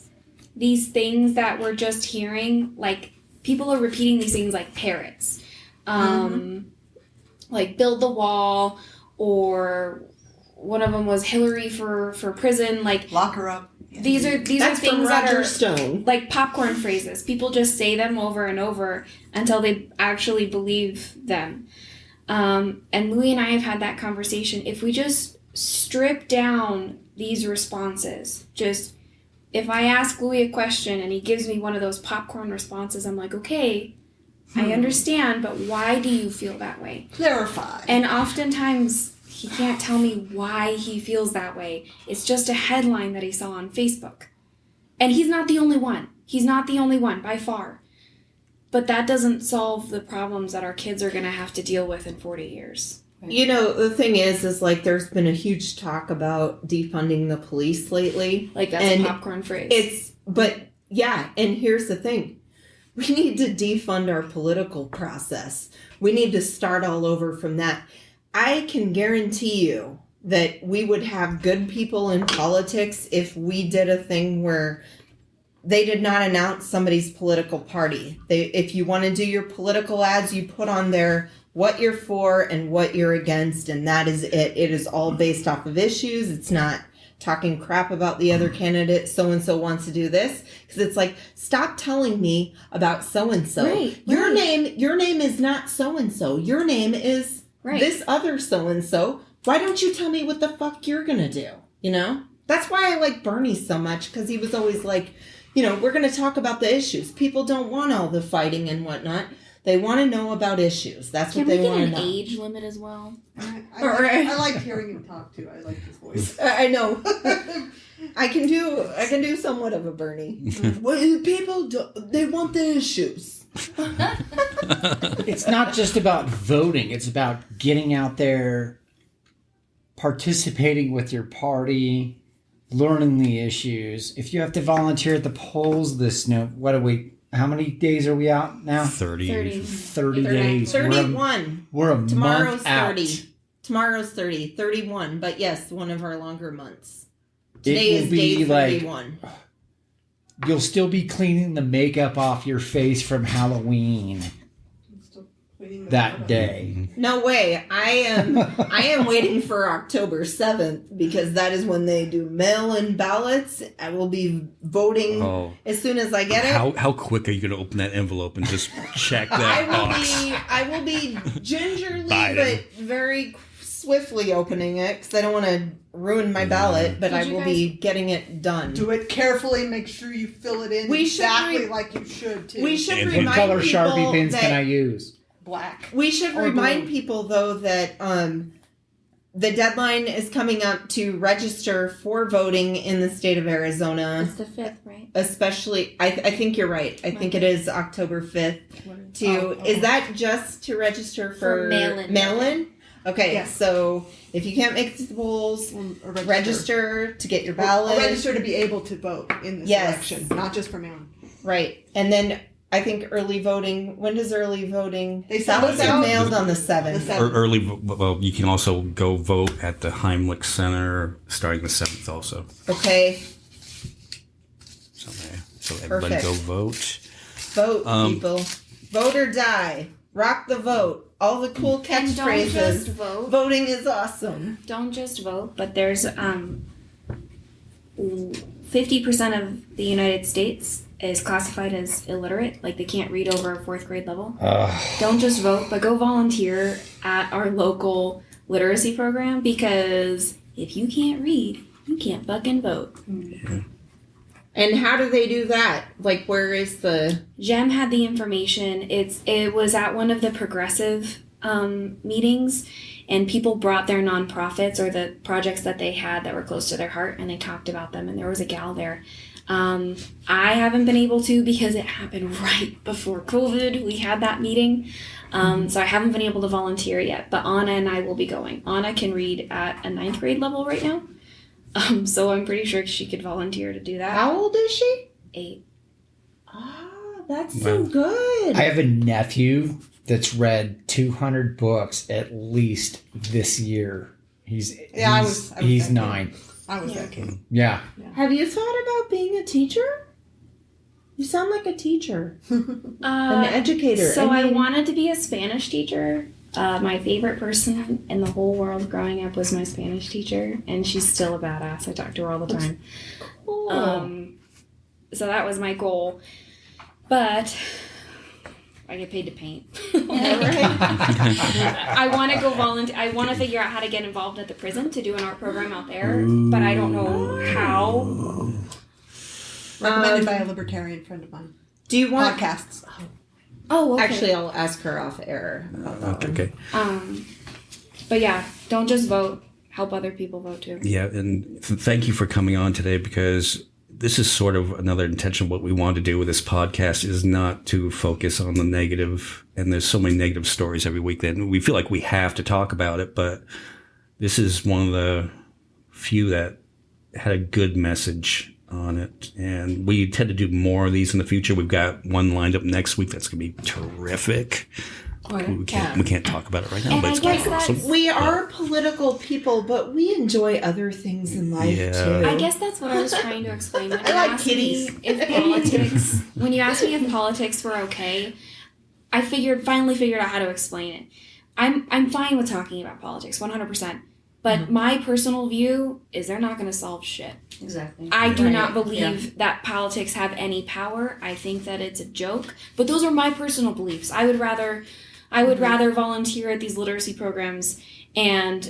these things that we're just hearing. Like people are repeating these things like parrots. Like build the wall, or one of them was Hillary for prison. Like Lock her up. these are That's things from that Roger are Stone. like popcorn phrases. People just say them over and over until they actually believe them. And Louie and I have had that conversation. If we just strip down these responses, just if I ask Louie a question and he gives me one of those popcorn responses, I'm like, okay, I understand, but why do you feel that way? Clarify. And oftentimes he can't tell me why he feels that way. It's just a headline that he saw on Facebook. And he's not the only one. He's not the only one by far. But that doesn't solve the problems that our kids are going to have to deal with in 40 years. You know, the thing is like there's been a huge talk about defunding the police lately. Like that's a popcorn phrase. And here's the thing. We need to defund our political process. We need to start all over from that. I can guarantee you that we would have good people in politics if we did a thing where they did not announce somebody's political party. If you want to do your political ads, you put on there what you're for and what you're against, and that is it. It is all based off of issues. It's not talking crap about the other candidate. So-and-so wants to do this. Because it's like, stop telling me about so-and-so. Right, Your name is not so-and-so. Your name is this other so-and-so. Why don't you tell me what the fuck you're going to do? You know? That's why I like Bernie so much, because he was always like, we're going to talk about the issues. People don't want all the fighting and whatnot. They want to know about issues. That's Can what we they get want to an know. age limit as well? I like hearing him talk too. I like his voice. I know. I can do somewhat of a Bernie. Well, people they want the issues. It's not just about voting. It's about getting out there, participating with your party, learning the issues. If you have to volunteer at the polls how many days are we out now? 30. 30 days. 31. We're a Tomorrow's month out. 30. Tomorrow's 30. 31. But yes, one of our longer months. It Today will is be day like 31. you'll still be cleaning the makeup off your face from Halloween that day. No way. I am waiting for October 7th because that is when they do mail-in ballots. I will be voting as soon as I get it. How quick are you going to open that envelope and just check that box? I will be gingerly Biden. but very swiftly opening it because I don't want to ruin my ballot, but I will be getting it done. Do it carefully. Make sure you fill it in exactly like you should too. We should And remind What color people Sharpie pins that can I use? Black. we should or remind blue. people though that the deadline is coming up to register for voting in the state of Arizona. It's the 5th, right? Especially, I think you're right. I think it is October 5th. Is that just to register for mail-in? Mail-in? Okay, Yes. so if you can't make it to the polls, register to get your ballot. Or register to be able to vote in this election, not just for mail-in. Right, and then I think early voting. When does early voting? They send ballots us are out mailed on the 7th. Well, you can also go vote at the Heimlich Center starting the 7th also. Okay, So everybody Perfect. go vote. vote, people. Vote or die. Rock the vote. All the cool And don't just catchphrases. vote. Voting is awesome. Don't just vote, but there's 50% of the United States is classified as illiterate, like they can't read over a 4th grade level. Don't just vote, but go volunteer at our local literacy program because if you can't read, you can't fucking vote. And how do they do that? Like, where is the... Jem had the information. It was at one of the progressive meetings, and people brought their nonprofits or the projects that they had that were close to their heart, and they talked about them, and there was a gal there. I haven't been able to because it happened right before COVID. We had that meeting. So I haven't been able to volunteer yet, but Anna and I will be going. Anna can read at a 9th grade level right now. So I'm pretty sure she could volunteer to do that. How old is she? 8. Ah, that's so good. I have a nephew that's read 200 books at least this year. He's I was that 9. kid. I was that kid. Yeah. Have you thought about being a teacher? You sound like a teacher. An educator. So I wanted to be a Spanish teacher. My favorite person in the whole world growing up was my Spanish teacher, and she's still a badass. I talk to her all the time. Cool. So that was my goal. But I get paid to paint. I want to go volunteer. I want to figure out how to get involved at the prison to do an art program out there, but I don't know how. Recommended by a libertarian friend of mine. Do you want... Podcasts. Oh, okay. Actually, I'll ask her off air about that one. Okay. But yeah, don't just vote. Help other people vote too. Yeah, and thank you for coming on today because this is sort of another intention of what we want to do with this podcast is not to focus on the negative. And there's so many negative stories every week that we feel like we have to talk about it. But this is one of the few that had a good message on it. And we intend to do more of these in the future. We've got one lined up next week that's going to be terrific. We can't talk about it right now, And but I it's going to guess be that's- awesome. We are political people, but we enjoy other things in life Yeah. too. I guess that's what I was trying to explain. When I you like asked kitties. me if politics, when you asked me if politics were okay, I finally figured out how to explain it. I'm fine with talking about politics, 100%. But my personal view is they're not going to solve shit. Exactly. I do Right. not believe that politics have any power. I think that it's a joke. But those are my personal beliefs. I would rather volunteer at these literacy programs and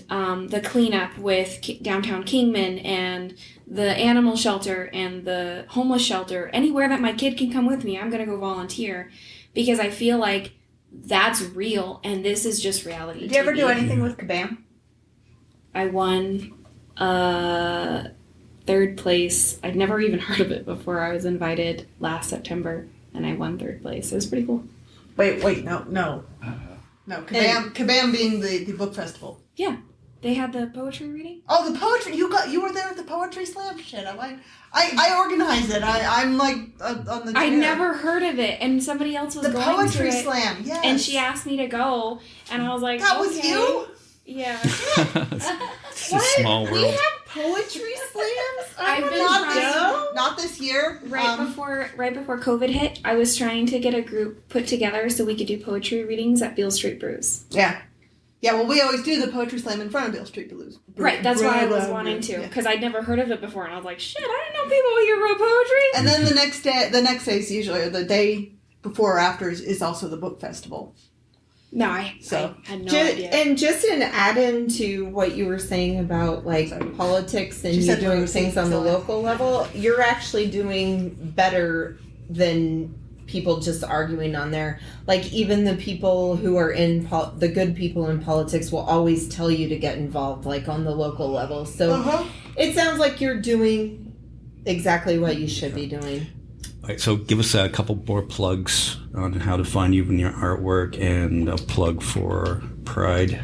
the cleanup with downtown Kingman and the animal shelter and the homeless shelter. Anywhere that my kid can come with me, I'm going to go volunteer because I feel like that's real, and this is just reality. Did you ever TV. do anything with Kabam? I won 3rd place. I'd never even heard of it before. I was invited last September, and I won 3rd place. It was pretty cool. Wait, no. No, Kabam being the book festival. Yeah. They had the poetry reading. Oh, the poetry! You were there at the poetry slam shit. I organized it. I'm like on the. I chair. never heard of it, and somebody else was The going poetry to it, slam. Yes. and she asked me to go, and I was like, That was okay. you? Yeah. It's a small We world. have poetry slams. I've been Not this year. Right before COVID hit, I was trying to get a group put together so we could do poetry readings at Beale Street Brews. Yeah. Yeah, well, we always do the poetry slam in front of Beale Street Blues. Right, that's why I was wanting to, because I'd never heard of it before, and I was like, shit, I didn't know people here wrote poetry. And then the next day is usually, or the day before or after is also the book festival. No, I had no idea. And just an add-in to what you were saying about like politics and She you said doing we're things on the saying local level, you're actually doing better than people just arguing on there. Like even the people who are in the good people in politics will always tell you to get involved, like on the local level. So it sounds like you're doing exactly what you should be doing. All right, so give us a couple more plugs on how to find you and your artwork, and a plug for Pride.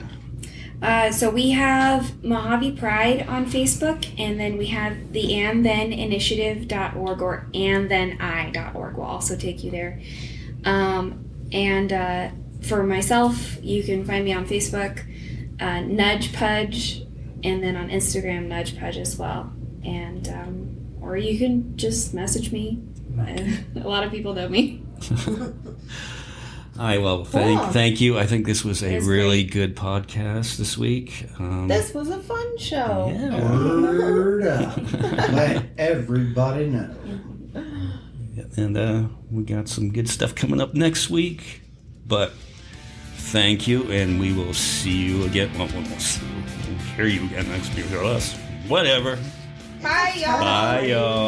So we have Mojave Pride on Facebook, and then we have the andtheninitiative.org or andtheni.org will also take you there. And for myself, you can find me on Facebook, Nudge Pudge, and then on Instagram, Nudge Pudge as well. And or you can just message me. A lot of people know me. All right, well, thank you. I think this was a really good podcast this week. This was a fun show. Yeah. Word up. Let everybody know. And we got some good stuff coming up next week. But thank you, and we will see you again. Well, we'll hear you again next week or us. Whatever. Bye, y'all. Bye, y'all.